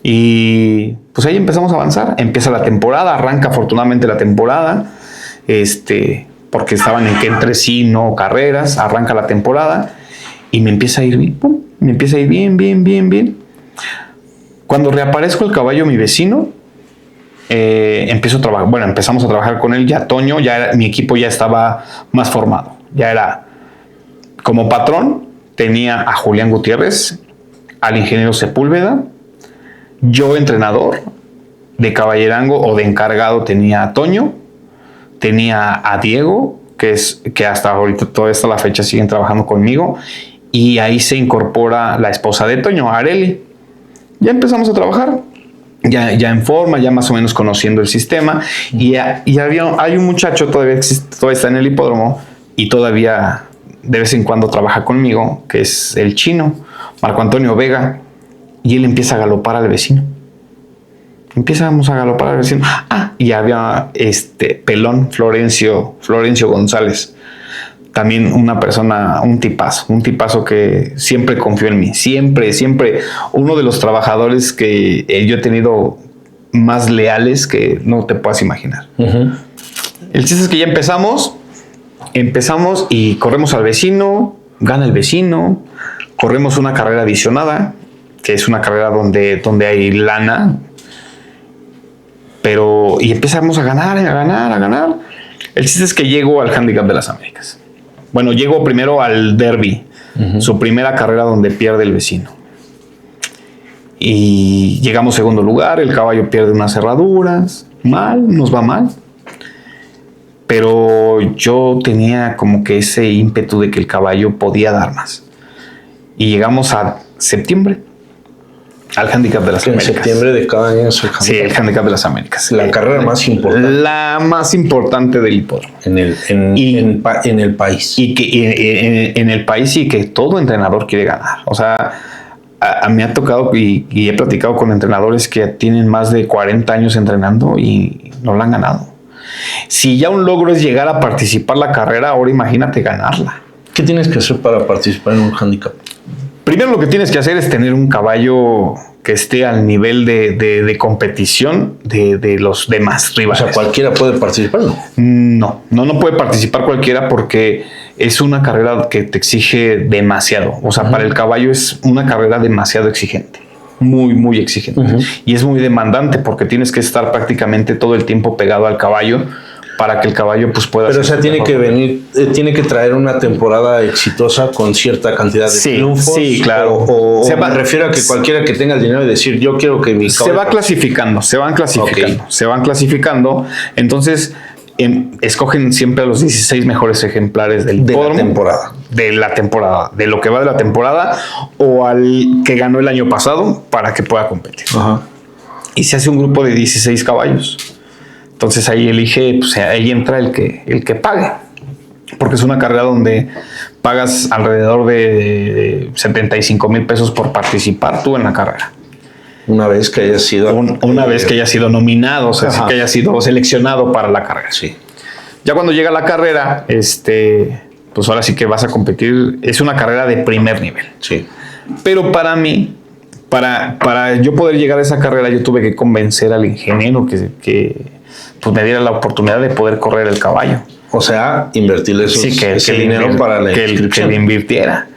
Y pues ahí empezamos a avanzar. Empieza la temporada, arranca afortunadamente la temporada. porque estaban entre sí, no carreras, arranca la temporada y me empieza a ir bien, ¡pum! Me empieza a ir bien. Cuando reaparezco el caballo, mi vecino, empezamos a trabajar con él, ya Toño, mi equipo ya estaba más formado, ya era como patrón, tenía a Julián Gutiérrez, al ingeniero Sepúlveda, yo entrenador de caballerango o de encargado tenía a Toño, tenía a Diego, que hasta ahorita, toda esta la fecha siguen trabajando conmigo, y ahí se incorpora la esposa de Toño, Areli. Ya empezamos a trabajar, ya en forma, ya más o menos conociendo el sistema, y hay un muchacho todavía está en el hipódromo y todavía de vez en cuando trabaja conmigo, que es el chino, Marco Antonio Vega, y él empieza a galopar al vecino. Empezamos a galopar al vecino. Y había Pelón, Florencio González. También una persona, un tipazo que siempre confió en mí. Siempre. Uno de los trabajadores que yo he tenido más leales que no te puedas imaginar. Uh-huh. El chiste es que ya empezamos y corremos al vecino, gana el vecino, corremos una carrera adicionada, que es una carrera donde hay lana, y empezamos a ganar. El chiste es que llego al Handicap de las Américas. Bueno, llego primero al Derby, uh-huh, su primera carrera donde pierde el vecino. Y llegamos segundo lugar, el caballo pierde unas cerraduras, nos va mal. Pero yo tenía como que ese ímpetu de que el caballo podía dar más. Y llegamos a septiembre, al Handicap de las Américas. En septiembre de cada año es el Handicap. Sí, el Handicap de las Américas. La carrera más importante. La más importante del hipódromo. En el país. Y que en el país, y que todo entrenador quiere ganar. O sea, a mí me ha tocado y he platicado con entrenadores que tienen más de 40 años entrenando y no la han ganado. Si ya un logro es llegar a participar la carrera, ahora imagínate ganarla. ¿Qué tienes que hacer para participar en un handicap? Primero lo que tienes que hacer es tener un caballo que esté al nivel de competición de los demás rivales. O sea, ¿cualquiera puede participar? No puede participar cualquiera, porque es una carrera que te exige demasiado. O sea, uh-huh, para el caballo es una carrera demasiado exigente. Muy exigente. Uh-huh. Y es muy demandante, porque tienes que estar prácticamente todo el tiempo pegado al caballo para que el caballo pues pueda... Pero o sea, tiene que traer una temporada exitosa con cierta cantidad de triunfos. Sí, claro. Me refiero a que cualquiera que tenga el dinero y decir, yo quiero que mi caballo... Se van clasificando. Entonces, escogen siempre a los 16 mejores ejemplares del hipódromo. De la temporada. De lo que va de la temporada, o al que ganó el año pasado, para que pueda competir. Uh-huh. Y se hace un grupo de 16 caballos. Entonces ahí ahí entra el que pague. Porque es una carrera donde pagas alrededor de 75,000 pesos por participar tú en la carrera. Una vez que hayas sido... vez que hayas sido nominado, o sea, que hayas sido seleccionado para la carrera. Sí. Ya cuando llega la carrera, pues ahora sí que vas a competir. Es una carrera de primer nivel. Sí. Pero para mí, para yo poder llegar a esa carrera, yo tuve que convencer al ingeniero que pues me diera la oportunidad de poder correr el caballo. O sea, invertirle ese dinero para la inscripción. Que le invirtiera.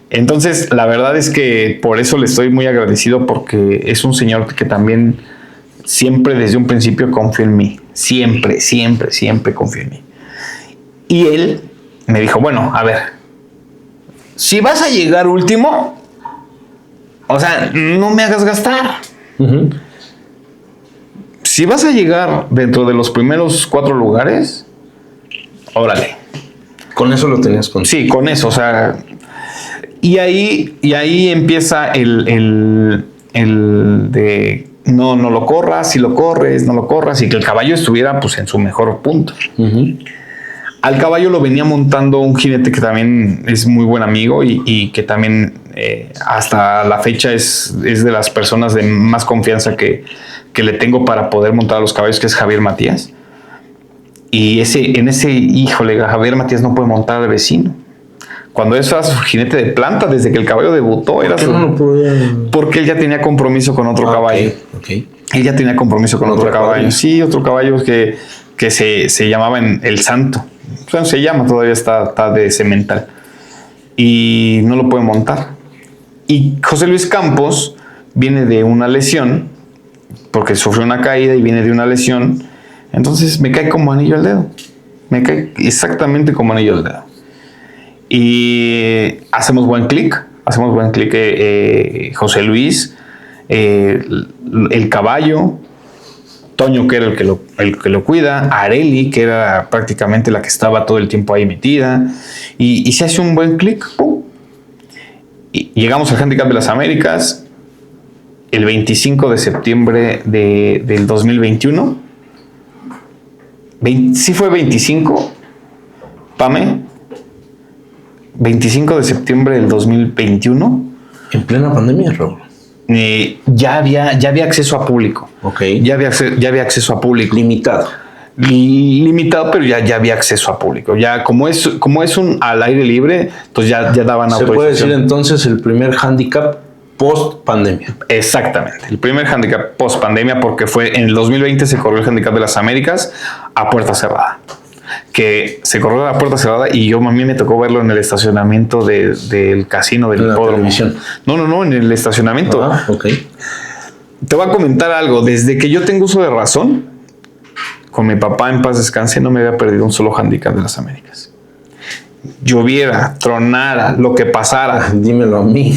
Entonces, la verdad es que por eso le estoy muy agradecido, porque es un señor que también siempre desde un principio confió en mí. Siempre confió en mí. Y él me dijo, bueno, a ver, si vas a llegar último, o sea, no me hagas gastar. Uh-huh. Si vas a llegar dentro de los primeros 4 lugares, órale. ¿Con eso lo tenías contigo? Sí, con eso, o sea... Y ahí empieza el de no lo corras, si lo corres, no lo corras, y que el caballo estuviera pues en su mejor punto. Uh-huh. Al caballo lo venía montando un jinete que también es muy buen amigo y que también hasta la fecha es de las personas de más confianza que le tengo para poder montar a los caballos, que es Javier Matías. Y híjole, Javier Matías no puede montar al vecino. Cuando eso era su jinete de planta, desde que el caballo debutó, era porque él ya tenía compromiso con otro caballo. Okay. Él ya tenía compromiso con otro caballo. Sí, otro caballo que que se llamaba El Santo. Bueno, se llama, todavía está de cemental. Y no lo puede montar. Y José Luis Campos viene de una lesión, porque sufrió una caída y viene de una lesión. Entonces me cae como anillo al dedo. Me cae exactamente como anillo al dedo. Y hacemos buen clic. José Luis, el caballo, Toño, que era el que lo cuida, Areli, que era prácticamente la que estaba todo el tiempo ahí metida, y se hace un buen clic. Y llegamos al Handicap de las Américas el 25 de septiembre del 2021. Sí fue 25, Pame, 25 de septiembre del 2021. En plena pandemia, Raúl. Ya había acceso a público. Okay. Ya había acceso a público. Limitado, pero ya había acceso a público. Ya como es un al aire libre, pues ya daban autorización. Se puede decir entonces el primer handicap post pandemia. Exactamente, el primer handicap post pandemia, porque fue en el 2020 se corrió el Handicap de las Américas a puerta cerrada. Que se corrió a puerta cerrada y a mí me tocó verlo en el estacionamiento del casino del hipódromo. No, en el estacionamiento. Ah, ok. Te voy a comentar algo. Desde que yo tengo uso de razón, con mi papá en paz descanse, no me había perdido un solo handicap de las Américas. Lloviera, tronara, lo que pasara. Dímelo a mí.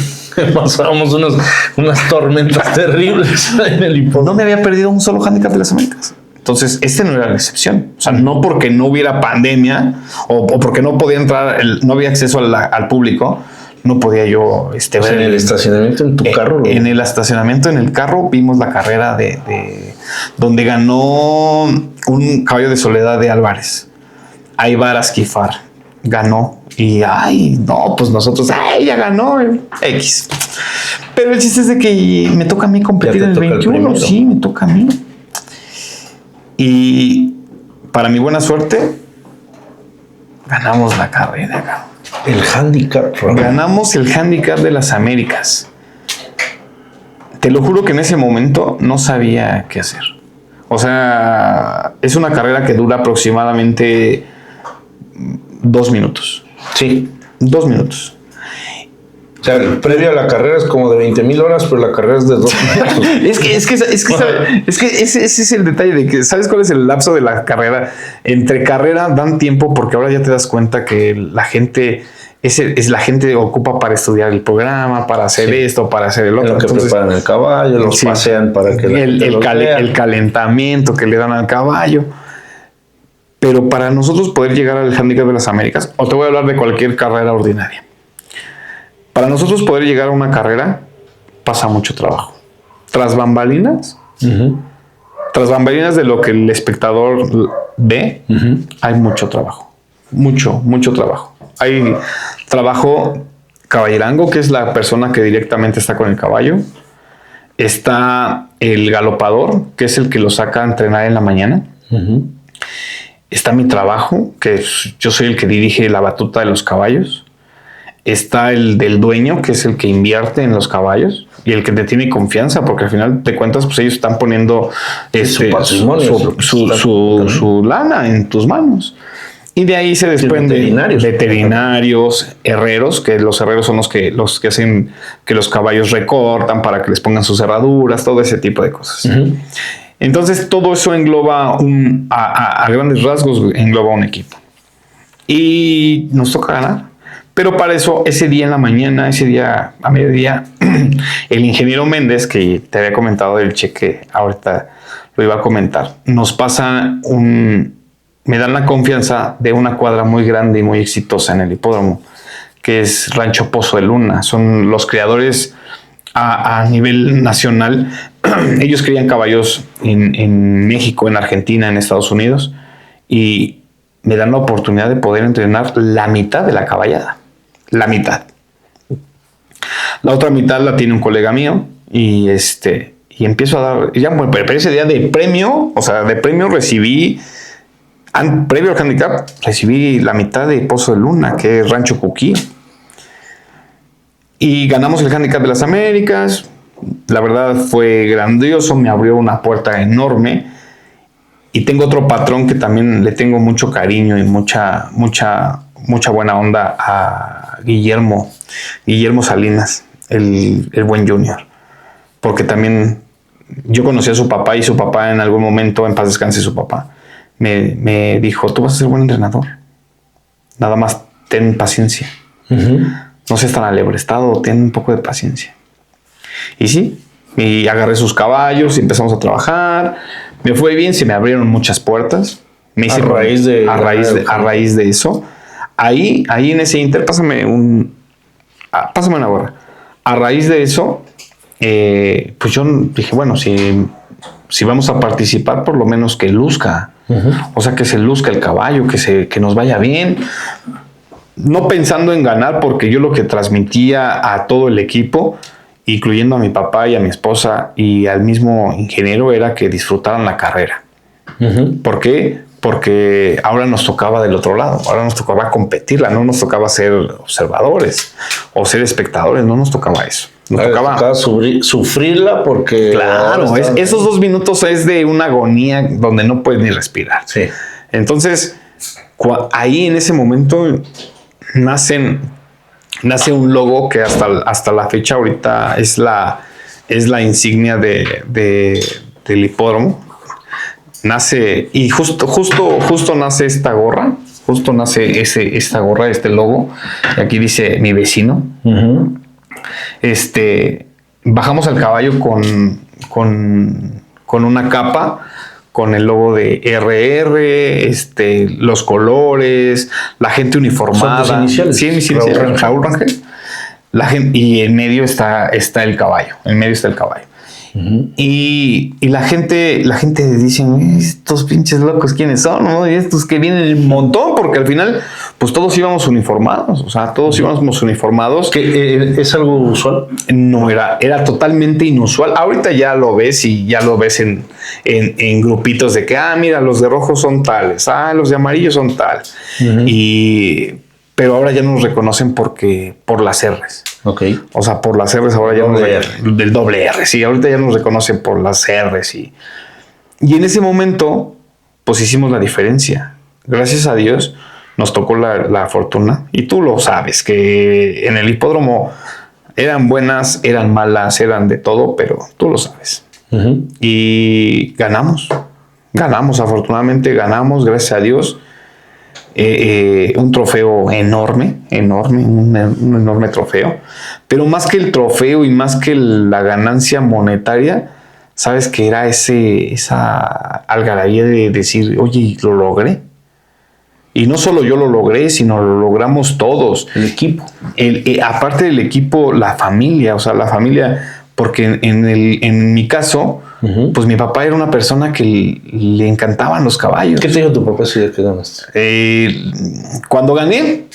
Pasábamos unas tormentas terribles en el hipódromo. No me había perdido un solo handicap de las Américas. Entonces, no era la excepción. O sea, no porque no hubiera pandemia o porque no podía entrar, no había acceso al público, no podía yo ver. En el estacionamiento, en tu carro. En el estacionamiento, en el carro, vimos la carrera de donde ganó un caballo de Soledad de Álvarez. Aybar Asquifar ganó. Y, pues nosotros, ya ganó. X. Pero el chiste es de que me toca a mí competir en el 21. Sí, me toca a mí. Y para mi buena suerte, ganamos la carrera. El handicap. Ganamos el handicap de las Américas. Te lo juro que en ese momento no sabía qué hacer. O sea, es una carrera que dura aproximadamente 2 minutos. Sí. 2 minutos. O sea, el previo a la carrera es como de 20,000 horas, pero la carrera es de 2 minutos. es que ese es el detalle de que, ¿sabes cuál es el lapso de la carrera? Entre carrera dan tiempo porque ahora ya te das cuenta que la gente la gente ocupa para estudiar el programa, para hacer esto, para hacer el otro. Lo que preparan el caballo, los pasean para que el calentamiento que le dan al caballo. Pero para nosotros poder llegar al Handicap de las Américas, o te voy a hablar de cualquier carrera ordinaria. Para nosotros poder llegar a una carrera pasa mucho trabajo. Tras bambalinas, tras bambalinas de lo que el espectador ve, hay mucho trabajo. Mucho trabajo. Hay trabajo caballerango, que es la persona que directamente está con el caballo. Está el galopador, que es el que lo saca a entrenar en la mañana. Está mi trabajo, que yo soy el que dirige la batuta de los caballos. Está el del dueño, que es el que invierte en los caballos y el que te tiene confianza, porque al final de cuentas, pues ellos están poniendo su lana en tus manos. Y de ahí se desprende veterinarios, herreros, que los herreros son los que hacen que los caballos recortan para que les pongan sus cerraduras, todo ese tipo de cosas. Entonces todo eso engloba a grandes rasgos, engloba un equipo. Y nos toca ganar. Pero para eso, ese día en la mañana, ese día a mediodía, el ingeniero Méndez, que te había comentado del cheque, ahorita lo iba a comentar, nos pasa me dan la confianza de una cuadra muy grande y muy exitosa en el hipódromo, que es Rancho Pozo de Luna. Son los criadores a nivel nacional. Ellos crían caballos en México, en Argentina, en Estados Unidos, y me dan la oportunidad de poder entrenar la mitad de la caballada. La mitad. La otra mitad la tiene un colega mío y empiezo a dar, pero ese día de premio, recibí, previo al handicap, recibí la mitad de Pozo de Luna, que es Rancho Cuquí. Y ganamos el Handicap de las Américas. La verdad fue grandioso, me abrió una puerta enorme. Y tengo otro patrón que también le tengo mucho cariño y mucha buena onda a Guillermo Salinas, el buen Junior. Porque también yo conocí a su papá y su papá en algún momento, en paz descanse su papá, me dijo, tú vas a ser buen entrenador. Nada más ten paciencia. No seas tan alebrestado, ten un poco de paciencia. Y sí, y agarré sus caballos y empezamos a trabajar. Me fue bien, se me abrieron muchas puertas. Me hice a raíz de eso. Ahí en ese inter, pásame una gorra. A raíz de eso, pues yo dije, bueno, si vamos a participar, por lo menos que luzca. O sea, que se luzca el caballo, que nos vaya bien. No pensando en ganar, porque yo lo que transmitía a todo el equipo, incluyendo a mi papá y a mi esposa y al mismo ingeniero, era que disfrutaran la carrera. ¿Por qué? Porque ahora nos tocaba del otro lado, ahora nos tocaba competirla, no nos tocaba ser observadores o ser espectadores, no nos tocaba eso. Nos tocaba sufrirla porque... Claro, esos 2 minutos es de una agonía donde no puedes ni respirar. Sí. Entonces, ahí en ese momento nace un logo que hasta la fecha ahorita es la insignia del hipódromo. Nace, y justo nace esta gorra, esta gorra, este logo, y aquí dice mi vecino. Bajamos al caballo con una capa, con el logo de RR, los colores, la gente uniformada. ¿Son tus iniciales? Sí, mis iniciales. Raúl Rangel. La gente, y en medio está el caballo. En medio está el caballo. Y la gente dice, estos pinches locos, ¿quiénes son? ¿No? Y estos que vienen un montón, porque al final, pues todos íbamos uniformados. O sea, todos íbamos uniformados. ¿Que es algo usual? No, era totalmente inusual. Ahorita ya lo ves y ya lo ves en grupitos de que, mira, los de rojo son tales, los de amarillo son tal. Pero ahora ya nos reconocen por las R's. Ok. O sea, por las R's ahora del doble R. Sí, ahorita ya nos reconocen por las R's. Y en ese momento, pues hicimos la diferencia. Gracias a Dios nos tocó la fortuna. Y tú lo sabes, que en el hipódromo eran buenas, eran malas, eran de todo, pero tú lo sabes. Y ganamos. Afortunadamente ganamos, gracias a Dios. Un trofeo enorme, un enorme trofeo. Pero más que el trofeo y más que la ganancia monetaria, sabes que era esa algarabía de decir, oye, lo logré. Y no solo yo lo logré, sino lo logramos todos. El equipo. Aparte del equipo, la familia, porque en mi caso, pues mi papá era una persona que le encantaban los caballos. ¿Qué te dijo tu papá si de qué ganaste? Cuando gané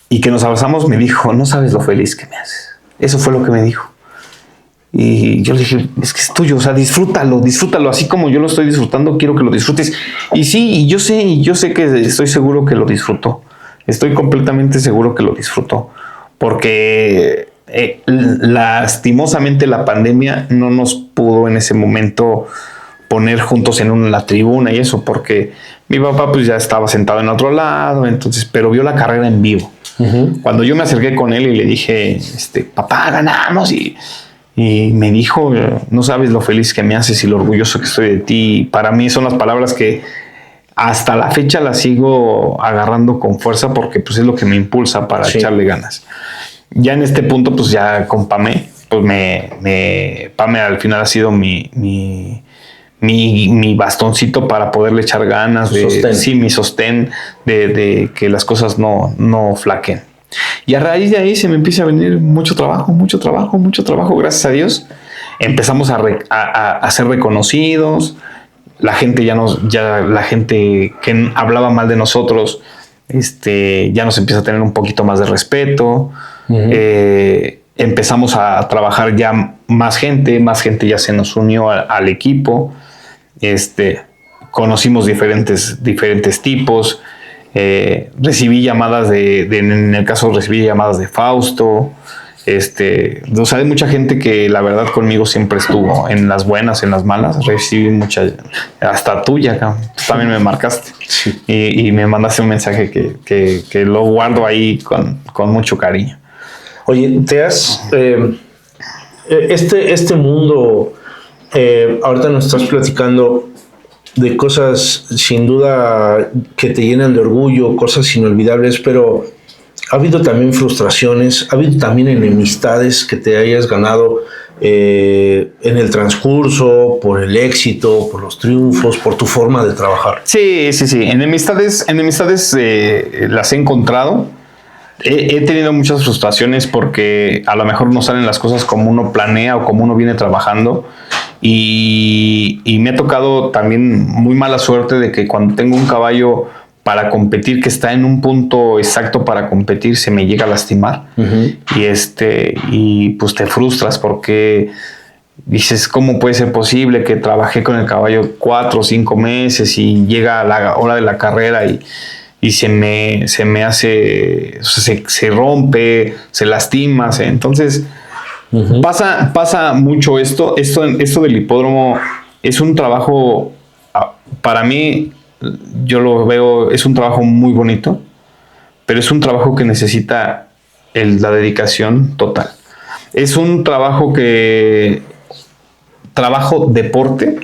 y que nos abrazamos, me dijo, no sabes lo feliz que me haces. Eso fue lo que me dijo. Y yo le dije, es que es tuyo, o sea, disfrútalo, así como yo lo estoy disfrutando, quiero que lo disfrutes. Y sí, y yo sé que estoy seguro que lo disfrutó. Estoy completamente seguro que lo disfrutó. Porque lastimosamente la pandemia no nos pudo en ese momento poner juntos en la tribuna y eso, porque mi papá pues ya estaba sentado en otro lado, entonces, pero vio la carrera en vivo. Cuando yo me acerqué con él y le dije, papá, ganamos, y me dijo, no sabes lo feliz que me haces y lo orgulloso que estoy de ti. Para mí son las palabras que hasta la fecha las sigo agarrando con fuerza, porque pues es lo que me impulsa para echarle ganas. Ya en este punto, pues ya con Pame, pues Pame al final ha sido mi bastoncito para poderle echar ganas, mi sostén de que las cosas no flaquen. Y a raíz de ahí se me empieza a venir mucho trabajo, gracias a Dios. Empezamos a ser reconocidos. La gente la gente que hablaba mal de nosotros, ya nos empieza a tener un poquito más de respeto. Empezamos a trabajar ya más gente ya se nos unió al equipo. Conocimos diferentes tipos. Recibí llamadas en el caso recibí llamadas de Fausto. O sea, hay mucha gente que la verdad conmigo siempre estuvo, en las buenas, en las malas. Recibí mucha, hasta tuya, tú también me marcaste. Sí. Y me mandaste un mensaje que lo guardo ahí con mucho cariño. Oye, este mundo, ahorita nos estás platicando de cosas sin duda que te llenan de orgullo, cosas inolvidables, pero ha habido también frustraciones, ha habido también enemistades que te hayas ganado en el transcurso, por el éxito, por los triunfos, por tu forma de trabajar. Sí. Enemistades las he encontrado. He tenido muchas frustraciones porque a lo mejor no salen las cosas como uno planea o como uno viene trabajando. Y me ha tocado también muy mala suerte de que cuando tengo un caballo para competir, que está en un punto exacto para competir, se me llega a lastimar. Uh-huh. Y pues te frustras porque dices, ¿cómo puede ser posible que trabajé con el caballo 4 o 5 meses y llega la hora de la carrera y se me hace, se rompe, se lastima? Entonces, uh-huh, pasa mucho esto del hipódromo. Es un trabajo, para mí, yo lo veo, es un trabajo muy bonito, pero es un trabajo que necesita la dedicación total. Es un trabajo trabajo deporte,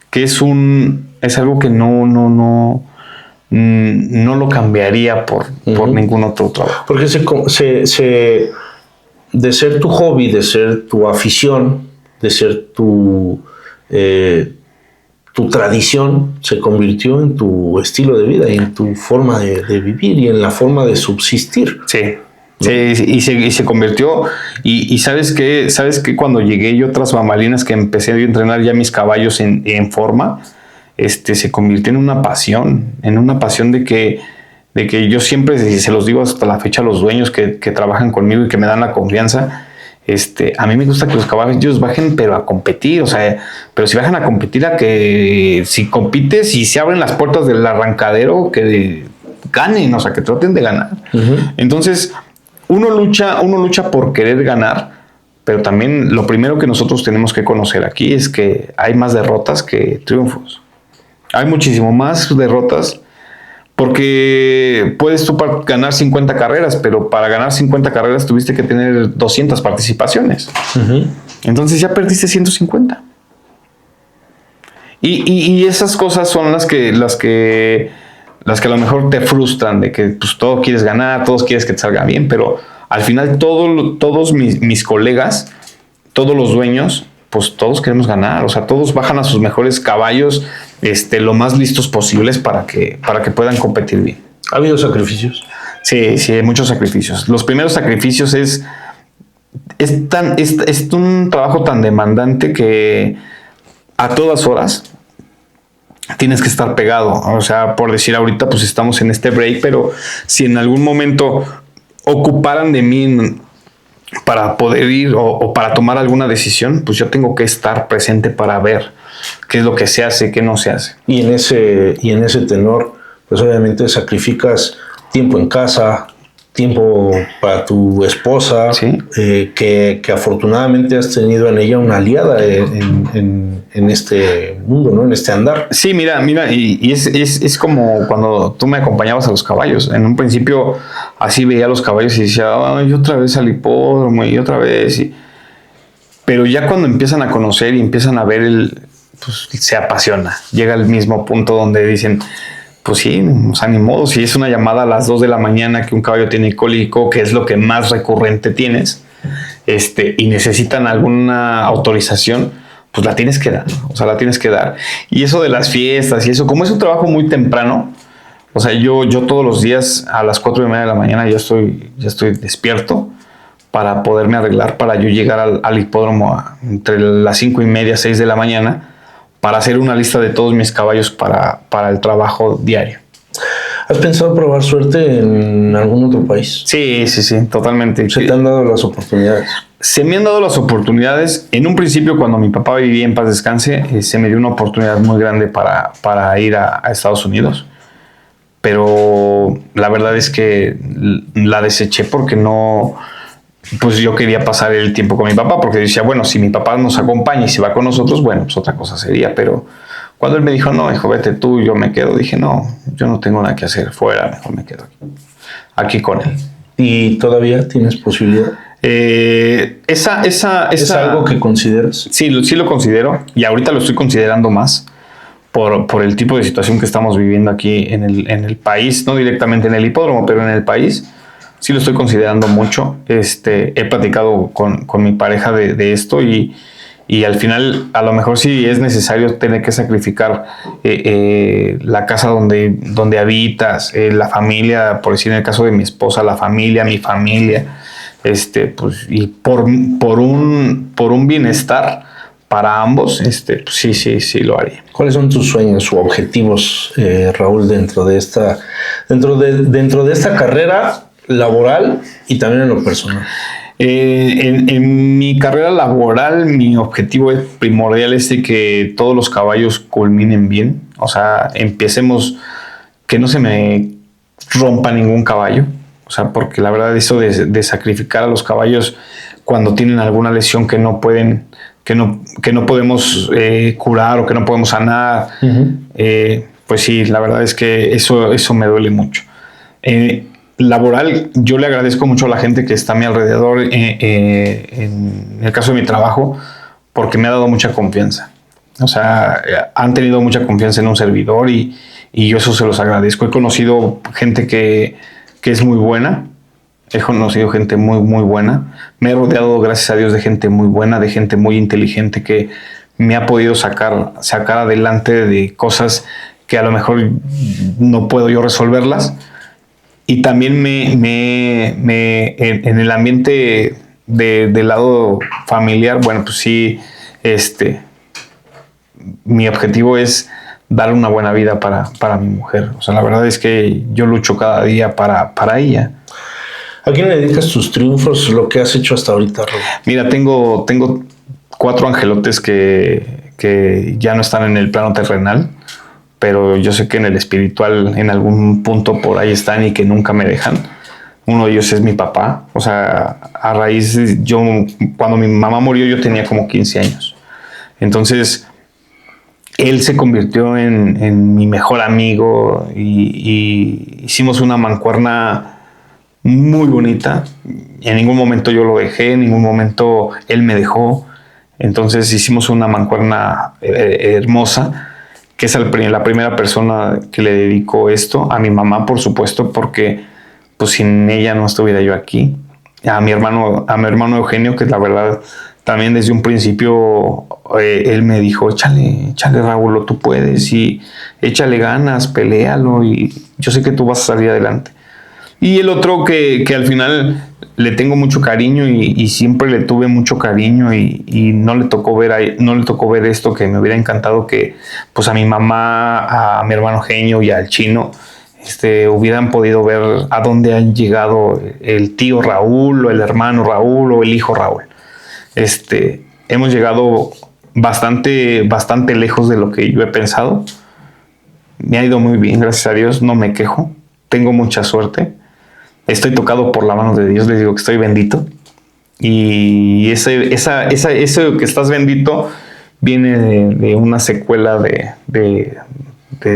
que es algo que no lo cambiaría por ningún otro trabajo. Porque de ser tu hobby, de ser tu afición, de ser tu tradición, se convirtió en tu estilo de vida y en tu forma de vivir y en la forma de subsistir. Sí. ¿No? Sí, y se convirtió. Y ¿sabes qué? ¿Sabes qué? Cuando llegué yo tras bambalinas, que empecé a entrenar ya mis caballos en forma, se convirtió en una pasión de que yo siempre, y se los digo hasta la fecha a los dueños que trabajan conmigo y que me dan la confianza, a mí me gusta que los caballos bajen, pero a competir, o sea, pero si bajan a competir, a que si compites y se abren las puertas del arrancadero, que ganen, o sea, que traten de ganar. Uh-huh. Entonces, uno lucha por querer ganar, pero también lo primero que nosotros tenemos que conocer aquí es que hay más derrotas que triunfos. Hay muchísimo más derrotas, porque puedes tú ganar 50 carreras, pero para ganar 50 carreras tuviste que tener 200 participaciones. Uh-huh. Entonces ya perdiste 150. Y esas cosas son las que a lo mejor te frustran, de que pues todo quieres ganar, todos quieres que te salga bien, pero al final todos mis colegas, todos los dueños, pues todos queremos ganar, o sea, todos bajan a sus mejores caballos lo más listos posibles para que puedan competir bien. ¿Ha habido sacrificios? Sí, hay muchos sacrificios. Los primeros sacrificios es un trabajo tan demandante que a todas horas tienes que estar pegado. O sea, por decir, ahorita pues estamos en este break, pero si en algún momento ocuparan de mí para poder ir o para tomar alguna decisión, pues yo tengo que estar presente para ver qué es lo que se hace, qué no se hace. Y en ese tenor, pues obviamente sacrificas tiempo en casa, tiempo para tu esposa, ¿sí? Que afortunadamente has tenido en ella una aliada en este mundo, ¿no? En este andar. Sí, mira, y es como cuando tú me acompañabas a los caballos. En un principio así veía a los caballos y decía, ay, otra vez al hipódromo y otra vez. Pero ya cuando empiezan a conocer y empiezan a ver pues se apasiona. Llega al mismo punto donde dicen, pues sí, o sea, ni modo, si es una llamada a las 2 de la mañana que un caballo tiene cólico, que es lo que más recurrente tienes, y necesitan alguna autorización, pues la tienes que dar, o sea, la tienes que dar. Y eso de las fiestas y eso, como es un trabajo muy temprano, o sea, yo todos los días a las 4:30 de la mañana ya estoy despierto para poderme arreglar, para yo llegar al hipódromo entre las 5:30, 6 de la mañana, para hacer una lista de todos mis caballos para el trabajo diario. ¿Has pensado probar suerte en algún otro país? Sí, totalmente. ¿Se te han dado las oportunidades? Se me han dado las oportunidades. En un principio, cuando mi papá vivía en paz descanse, se me dio una oportunidad muy grande para ir a Estados Unidos. Pero la verdad es que la deseché porque no pues yo quería pasar el tiempo con mi papá, porque decía, bueno, si mi papá nos acompaña y se va con nosotros, bueno, pues otra cosa sería. Pero cuando él me dijo, no, hijo, vete tú, yo me quedo, dije, no, yo no tengo nada que hacer fuera, mejor me quedo aquí con él. ¿Y todavía tienes posibilidad? ¿Es algo que consideras? Sí, sí lo considero, y ahorita lo estoy considerando más por el tipo de situación que estamos viviendo aquí en el país, no directamente en el hipódromo, pero en el país. Sí lo estoy considerando mucho. He platicado con mi pareja de esto y al final a lo mejor sí es necesario tener que sacrificar la casa donde habitas, la familia, por decir en el caso de mi esposa, la familia, mi familia, pues, y por un bienestar para ambos, pues sí lo haría. ¿Cuáles son tus sueños o objetivos, Raúl, dentro de esta carrera laboral y también en lo personal? En mi carrera laboral, mi objetivo primordial es de que todos los caballos culminen bien. O sea, empecemos, que no se me rompa ningún caballo. O sea, porque la verdad eso de sacrificar a los caballos cuando tienen alguna lesión que no pueden, que no podemos curar o que no podemos sanar, pues sí, la verdad es que eso me duele mucho. Laboral, yo le agradezco mucho a la gente que está a mi alrededor en el caso de mi trabajo, porque me ha dado mucha confianza. O sea, han tenido mucha confianza en un servidor y yo eso se los agradezco. He conocido gente que es muy buena. He conocido gente muy, muy buena. Me he rodeado, gracias a Dios, de gente muy buena, de gente muy inteligente que me ha podido sacar adelante de cosas que a lo mejor no puedo yo resolverlas. Y también en el ambiente del lado familiar, bueno, pues sí, mi objetivo es dar una buena vida para mi mujer. O sea, la verdad es que yo lucho cada día para ella. ¿A quién le dedicas tus triunfos, lo que has hecho hasta ahorita, Raúl? Mira, tengo 4 angelotes que ya no están en el plano terrenal, pero yo sé que en el espiritual en algún punto por ahí están y que nunca me dejan. Uno de ellos es mi papá. O sea, a raíz cuando mi mamá murió yo tenía como 15 años. Entonces, él se convirtió en mi mejor amigo y hicimos una mancuerna muy bonita. En ningún momento yo lo dejé, en ningún momento él me dejó. Entonces hicimos una mancuerna hermosa, que es la primera persona que le dedico esto. A mi mamá, por supuesto, porque pues sin ella no estuviera yo aquí. A mi hermano Eugenio, que la verdad también desde un principio él me dijo, échale Raúl, tú puedes y échale ganas, peléalo y yo sé que tú vas a salir adelante. Y el otro que al final le tengo mucho cariño y siempre le tuve mucho cariño y no le tocó ver esto, que me hubiera encantado que pues a mi mamá, a mi hermano Eugenio y al Chino hubieran podido ver a dónde han llegado el tío Raúl o el hermano Raúl o el hijo Raúl. Hemos llegado bastante lejos de lo que yo he pensado. Me ha ido muy bien, gracias a Dios, no me quejo, tengo mucha suerte. Estoy tocado por la mano de Dios, les digo que estoy bendito. Y eso que estás bendito viene de una secuela de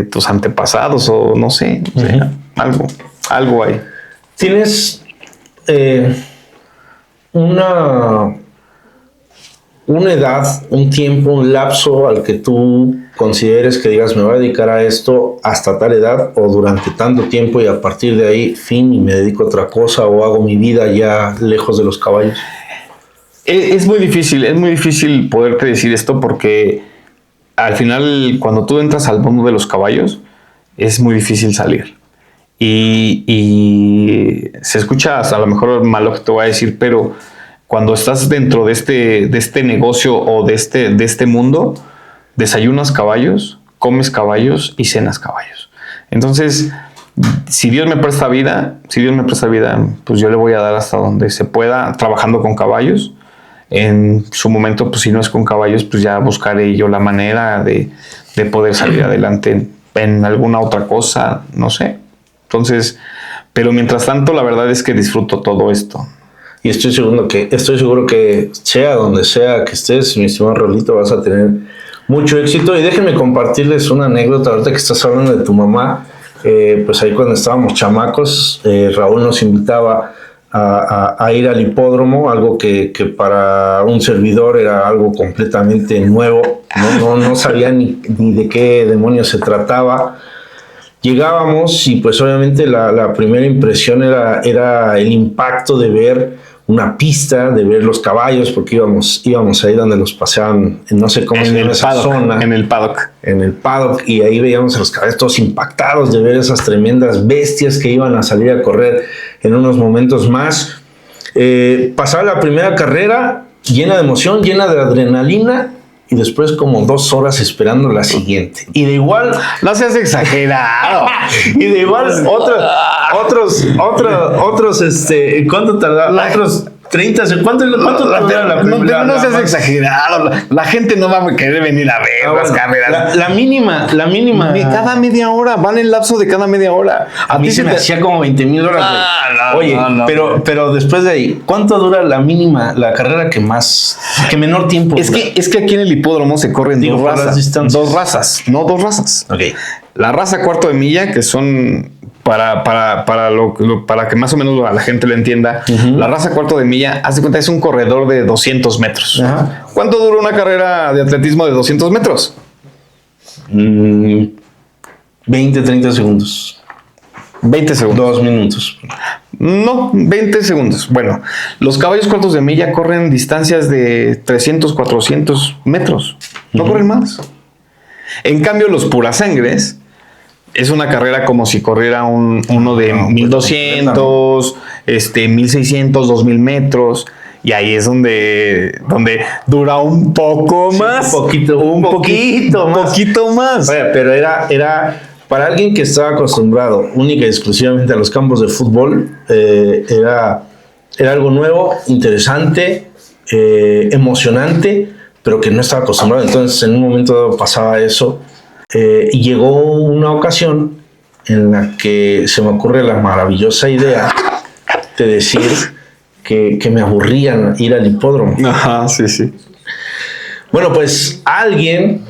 tus antepasados o no sé, o sea, algo hay. ¿Tienes una edad, un tiempo, un lapso al que tú consideres que digas me voy a dedicar a esto hasta tal edad o durante tanto tiempo y a partir de ahí fin y me dedico a otra cosa o hago mi vida ya lejos de los caballos? Es muy difícil poderte decir esto porque al final cuando tú entras al mundo de los caballos es muy difícil salir y se escucha hasta a lo mejor mal lo que te voy a decir, pero cuando estás dentro de este negocio o de este mundo, desayunas caballos, comes caballos y cenas caballos. Entonces, si Dios me presta vida, pues yo le voy a dar hasta donde se pueda trabajando con caballos. En su momento, pues si no es con caballos, pues ya buscaré yo la manera de poder salir adelante en alguna otra cosa, no sé. Entonces, pero mientras tanto, la verdad es que disfruto todo esto. Y estoy seguro que sea donde sea que estés, mi estimado Raulito, vas a tener mucho éxito. Y déjenme compartirles una anécdota ahorita que estás hablando de tu mamá. Pues ahí cuando estábamos chamacos, Raúl nos invitaba a ir al hipódromo, algo que para un servidor era algo completamente nuevo. No sabía ni de qué demonios se trataba. Llegábamos y pues obviamente la primera impresión era el impacto de ver una pista, de ver los caballos, porque íbamos ahí donde los paseaban, no sé cómo se llama esa zona. En el paddock. En el paddock, y ahí veíamos a los caballos todos impactados de ver esas tremendas bestias que iban a salir a correr en unos momentos más. Pasaba la primera carrera llena de emoción, llena de adrenalina, y después como 2 horas esperando la siguiente. Y de igual... No seas exagerado. Y de igual otros, ¿cuánto tardaba? Otros 30 ¿cuánto tardaba la primera? No seas exagerado. La gente no va a querer venir a ver las carreras. La mínima. De cada media hora, van en lapso de cada media hora. A mí se me hacía como 20,000 horas. Oye, pero después de ahí, ¿cuánto dura la carrera que menor tiempo dura? Es que aquí en el hipódromo se corren dos razas. Okay. La raza cuarto de milla, que son para que más o menos a la gente le entienda, la raza cuarto de milla, haz de cuenta, es un corredor de 200 metros. Ajá. ¿Cuánto dura una carrera de atletismo de 200 metros? 20, 30 segundos. 20 segundos. 2 minutos. No, 20 segundos. Bueno, los caballos cuartos de milla corren distancias de 300, 400 metros. No corren más. En cambio, los purasangres es una carrera como si corriera uno de 1200, 1600, 2000 metros. Y ahí es donde dura un poco más. Un poquito más. Oye, pero era para alguien que estaba acostumbrado única y exclusivamente a los campos de fútbol, era algo nuevo, interesante, emocionante, pero que no estaba acostumbrado. Entonces, en un momento dado pasaba eso. Y llegó una ocasión en la que se me ocurre la maravillosa idea de decir que me aburrían ir al hipódromo. Ajá, sí. Bueno, pues a alguien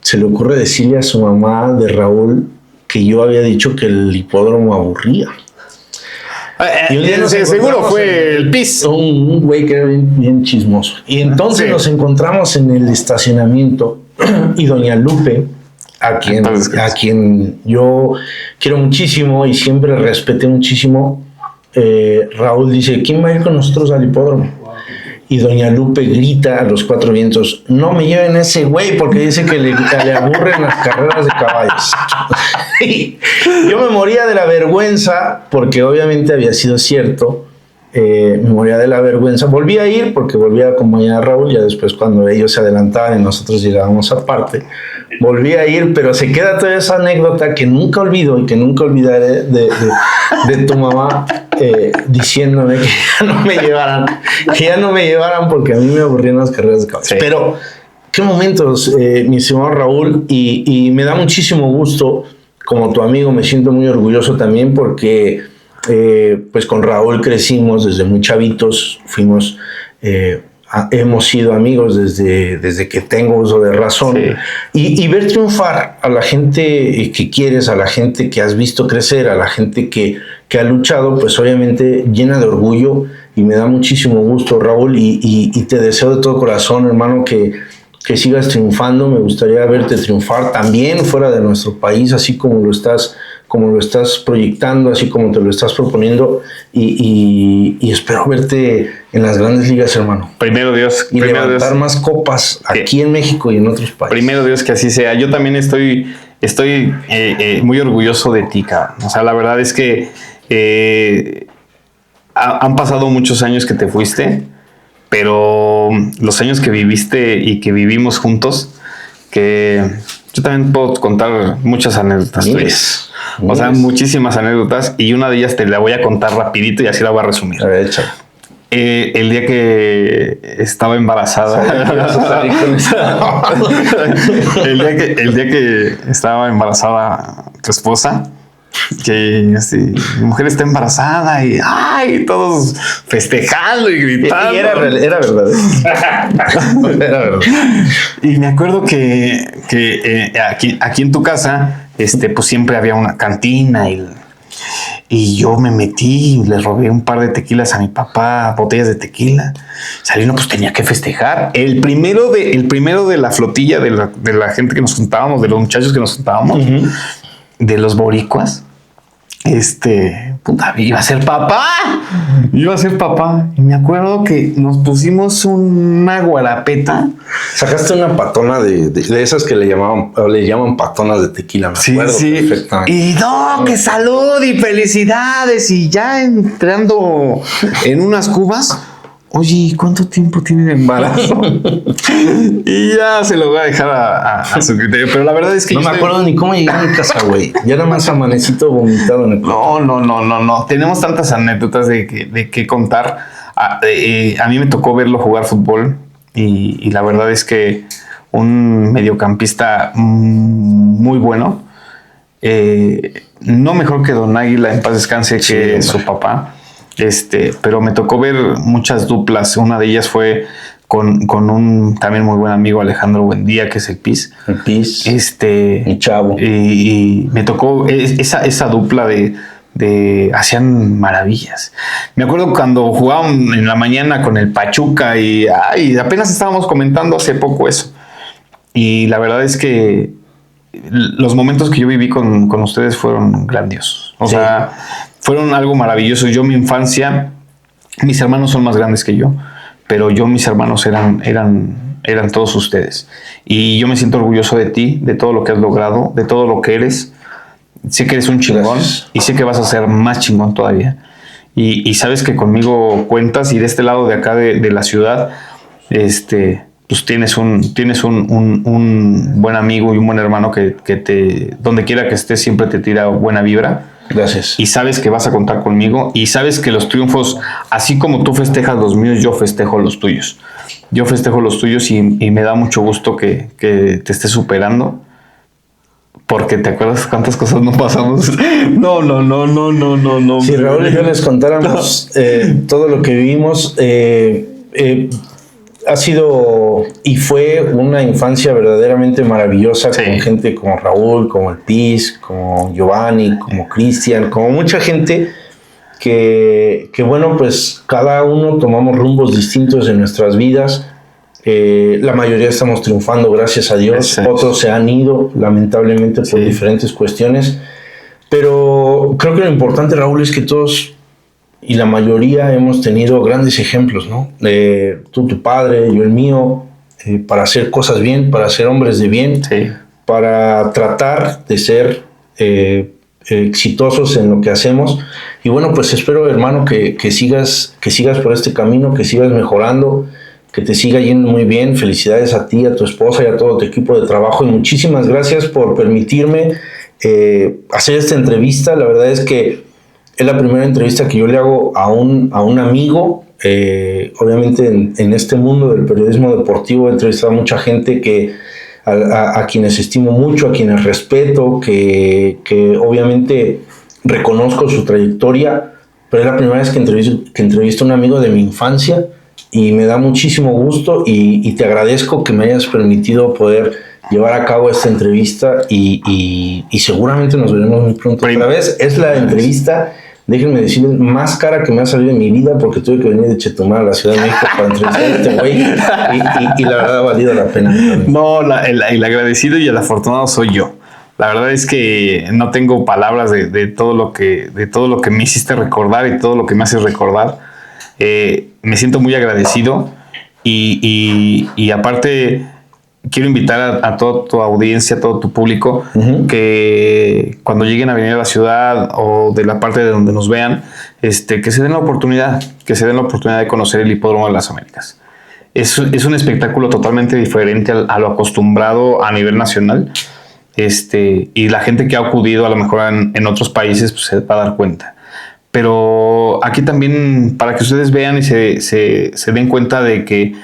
se le ocurre decirle a su mamá de Raúl que yo había dicho que el hipódromo aburría. Y un día seguro fue el PIS. Un güey que era bien chismoso. Y entonces nos encontramos en el estacionamiento y doña Lupe, a quien yo quiero muchísimo y siempre respeté muchísimo, Raúl dice, ¿quién va a ir con nosotros al hipódromo? Y doña Lupe grita a los 4 vientos, no me lleven a ese güey porque dice que le aburren las carreras de caballos. Y yo me moría de la vergüenza porque obviamente había sido cierto. Me moría de la vergüenza. Volví a ir porque volví a acompañar a Raúl. Ya después cuando ellos se adelantaban y nosotros llegábamos aparte, volví a ir, pero se queda toda esa anécdota que nunca olvido y que nunca olvidaré de tu mamá diciéndome que ya no me llevaran porque a mí me aburrían las carreras de caballos. Sí. Pero qué momentos, mi estimado Raúl, y me da muchísimo gusto, como tu amigo me siento muy orgulloso también porque pues con Raúl crecimos desde muy chavitos, hemos sido amigos desde que tengo uso de razón. Sí. Y ver triunfar a la gente que quieres, a la gente que has visto crecer, a la gente que ha luchado, pues obviamente llena de orgullo y me da muchísimo gusto, Raúl, y te deseo de todo corazón, hermano, que sigas triunfando. Me gustaría verte triunfar también fuera de nuestro país, así como lo estás proyectando, así como te lo estás proponiendo, y espero verte en las grandes ligas, hermano. Primero Dios. Y levantar más copas aquí en México y en otros países. Primero Dios que así sea. Yo también estoy muy orgulloso de ti, cabrón. O sea, la verdad es que han pasado muchos años que te fuiste, pero los años que viviste y que vivimos juntos, que yo también puedo contar muchas anécdotas. O sea, muchísimas anécdotas, y una de ellas te la voy a contar rapidito y así la voy a resumir. A ver, échale. El día que estaba embarazada. El día que estaba embarazada tu esposa, que mi mujer está embarazada y ¡ay! Todos festejando y gritando. Y era verdad. Era verdad. Y me acuerdo que aquí en tu casa, pues siempre había una cantina y yo me metí y le robé un par de tequilas a mi papá, botellas de tequila. Salí, pues tenía que festejar. El primero de la flotilla de la gente que nos juntábamos, de los muchachos que nos juntábamos, de los boricuas, iba a ser papá. Y me acuerdo que nos pusimos una guarapeta. Sacaste una patona de esas que le llaman patonas de tequila, me acuerdo perfectamente. Y que salud y felicidades. Y ya entrando en unas cubas, oye, ¿cuánto tiempo tiene de embarazo? Y ya se lo voy a dejar a su criterio. Pero la verdad es que no me acuerdo ni cómo llegué a mi casa, güey. Ya nada más amanecito vomitado en el cuarto. No. Tenemos tantas anécdotas de qué contar. A mí me tocó verlo jugar fútbol y la verdad es que un mediocampista muy bueno. No mejor que Don Águila, en paz descanse, que su papá. Pero me tocó ver muchas duplas. Una de ellas fue con un también muy buen amigo, Alejandro Buendía, que es el Piz. El Piz. Mi chavo. Y me tocó esa dupla de hacían maravillas. Me acuerdo cuando jugaban en la mañana con el Pachuca y apenas estábamos comentando hace poco eso. Y la verdad es que los momentos que yo viví con ustedes fueron grandiosos. O sea, fueron algo maravilloso. Yo, mi infancia, mis hermanos son más grandes que yo, pero mis hermanos eran todos ustedes. Y yo me siento orgulloso de ti, de todo lo que has logrado, de todo lo que eres. Sé que eres un chingón. Gracias. Y sé que vas a ser más chingón todavía. Y sabes que conmigo cuentas, y de este lado de acá de la ciudad, pues tienes un buen amigo y un buen hermano que donde quiera que estés siempre te tira buena vibra. Gracias. Y sabes que vas a contar conmigo y sabes que los triunfos, así como tú festejas los míos, yo festejo los tuyos. Yo festejo los tuyos y me da mucho gusto que te estés superando. Porque te acuerdas cuántas cosas no pasamos. No. Si Raúl y yo les contáramos todo lo que vivimos, ha sido y fue una infancia verdaderamente maravillosa con gente como Raúl, como el Piz, como Giovanni, como Cristian, como mucha gente que bueno, pues cada uno tomamos rumbos distintos en nuestras vidas. La mayoría estamos triunfando, gracias a Dios. Otros se han ido, lamentablemente, por diferentes cuestiones. Pero creo que lo importante, Raúl, es que todos y la mayoría hemos tenido grandes ejemplos, ¿no? Tú, tu padre, yo el mío, para hacer cosas bien, para ser hombres de bien, para tratar de ser exitosos en lo que hacemos. Y bueno, pues espero, hermano, que sigas por este camino, que sigas mejorando, que te siga yendo muy bien. Felicidades a ti, a tu esposa y a todo tu equipo de trabajo. Y muchísimas gracias por permitirme hacer esta entrevista. La verdad es que es la primera entrevista que yo le hago a un amigo. Obviamente en este mundo del periodismo deportivo he entrevistado a mucha gente a quienes estimo mucho, a quienes respeto, que obviamente reconozco su trayectoria, pero es la primera vez que entrevisto a un amigo de mi infancia y me da muchísimo gusto y te agradezco que me hayas permitido poder llevar a cabo esta entrevista y seguramente nos veremos muy pronto otra vez. Es la entrevista, déjenme decirles, más cara que me ha salido en mi vida porque tuve que venir de Chetumal a la Ciudad de México para entrevistar a este güey y la verdad ha valido la pena. No, el agradecido y el afortunado soy yo. La verdad es que no tengo palabras de todo lo que me hiciste recordar y todo lo que me haces recordar. Me siento muy agradecido y aparte quiero invitar a toda tu audiencia, a todo tu público, que cuando lleguen a venir a la ciudad o de la parte de donde nos vean, que se den la oportunidad de conocer el Hipódromo de las Américas. Es un espectáculo totalmente diferente a lo acostumbrado a nivel nacional, y la gente que ha acudido a lo mejor en otros países pues, se va a dar cuenta. Pero aquí también, para que ustedes vean y se den cuenta de que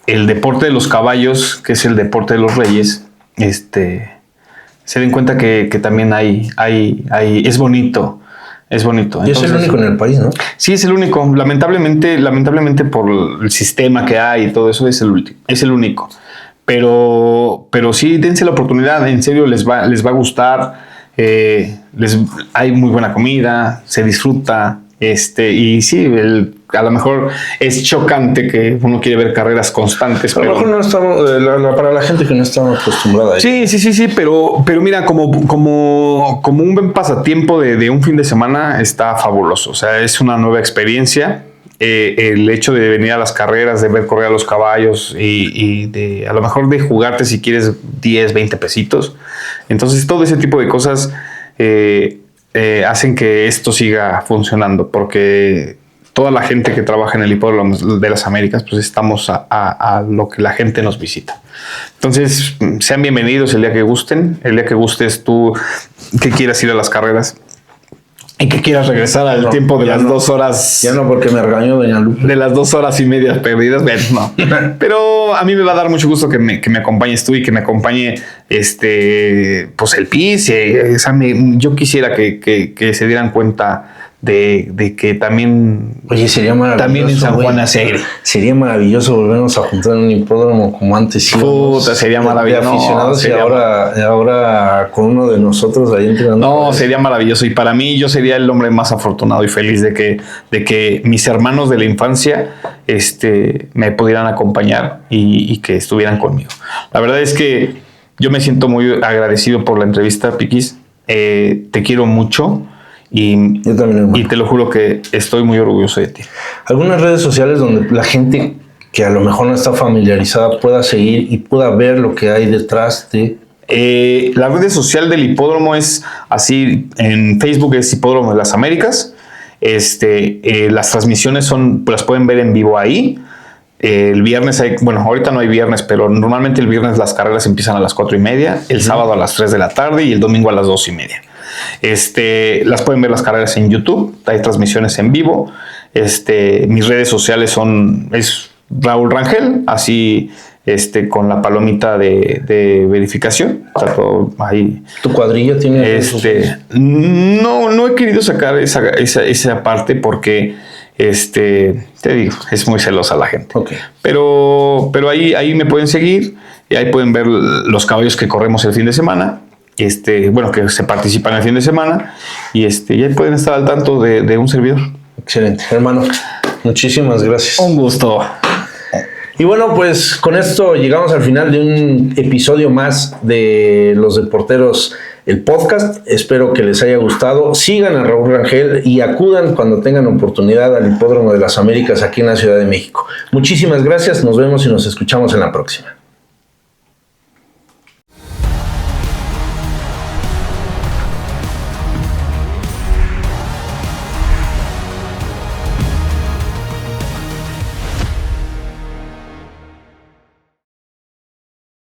el deporte de los caballos, que es el deporte de los reyes, se den cuenta que también es bonito. Es bonito. Y es el único en el país, ¿no? Sí, es el único. Lamentablemente por el sistema que hay y todo eso, es el único. Pero sí, dense la oportunidad. En serio, les va a gustar. Hay muy buena comida, se disfruta. Y sí, a lo mejor es chocante que uno quiere ver carreras constantes. A lo mejor no estamos, para la gente que no está acostumbrada. Sí, pero mira, como un buen pasatiempo de un fin de semana está fabuloso. O sea, es una nueva experiencia. El hecho de venir a las carreras, de ver correr a los caballos y de a lo mejor de jugarte si quieres 10, 20 pesitos. Entonces, todo ese tipo de cosas hacen que esto siga funcionando, porque toda la gente que trabaja en el Hipódromo de las Américas, pues estamos a lo que la gente nos visita. Entonces, sean bienvenidos el día que gusten, el día que gustes tú, que quieras ir a las carreras y que quieras regresar al tiempo de las 2 horas. Ya no, porque me regañó doña Lupe. De las 2 horas y media perdidas, no. Pero a mí me va a dar mucho gusto que me acompañes tú y que me acompañe pues el PIS. Yo quisiera que se dieran cuenta de que también... Oye, sería maravilloso. También en San Juan Alegre. Sería maravilloso volvernos a juntar en un hipódromo como antes. Puta, sería maravilloso. De aficionados, y ahora con uno de nosotros ahí entrenando. No, sería maravilloso. Y para mí, yo sería el hombre más afortunado y feliz de que mis hermanos de la infancia me pudieran acompañar y que estuvieran conmigo. La verdad es que yo me siento muy agradecido por la entrevista, Piquis. Te quiero mucho. Y, yo también, hermano. Y te lo juro que estoy muy orgulloso de ti. Algunas redes sociales donde la gente que a lo mejor no está familiarizada pueda seguir y pueda ver lo que hay detrás de... La red social del hipódromo es así, en Facebook es Hipódromo de las Américas. Las transmisiones las pueden ver en vivo ahí. El viernes ahorita no hay viernes, pero normalmente el viernes las carreras empiezan a las 4:30, el sábado a las 3 de la tarde y el domingo a las 2:30. Las pueden ver las carreras en YouTube, hay transmisiones en vivo. Mis redes sociales es Raúl Rangel, así con la palomita de verificación. Está todo ahí. ¿Tu cuadrilla tiene? No he querido sacar esa parte porque te digo, es muy celosa la gente. Okay. Pero ahí me pueden seguir y ahí pueden ver los caballos que corremos el fin de semana. Que se participan el fin de semana y ahí pueden estar al tanto de un servidor. Excelente, hermano. Muchísimas gracias. Un gusto. Y bueno, pues con esto llegamos al final de un episodio más de Los Deporteros, el podcast. Espero que les haya gustado. Sigan a Raúl Rangel y acudan cuando tengan oportunidad al Hipódromo de las Américas aquí en la Ciudad de México. Muchísimas gracias. Nos vemos y nos escuchamos en la próxima.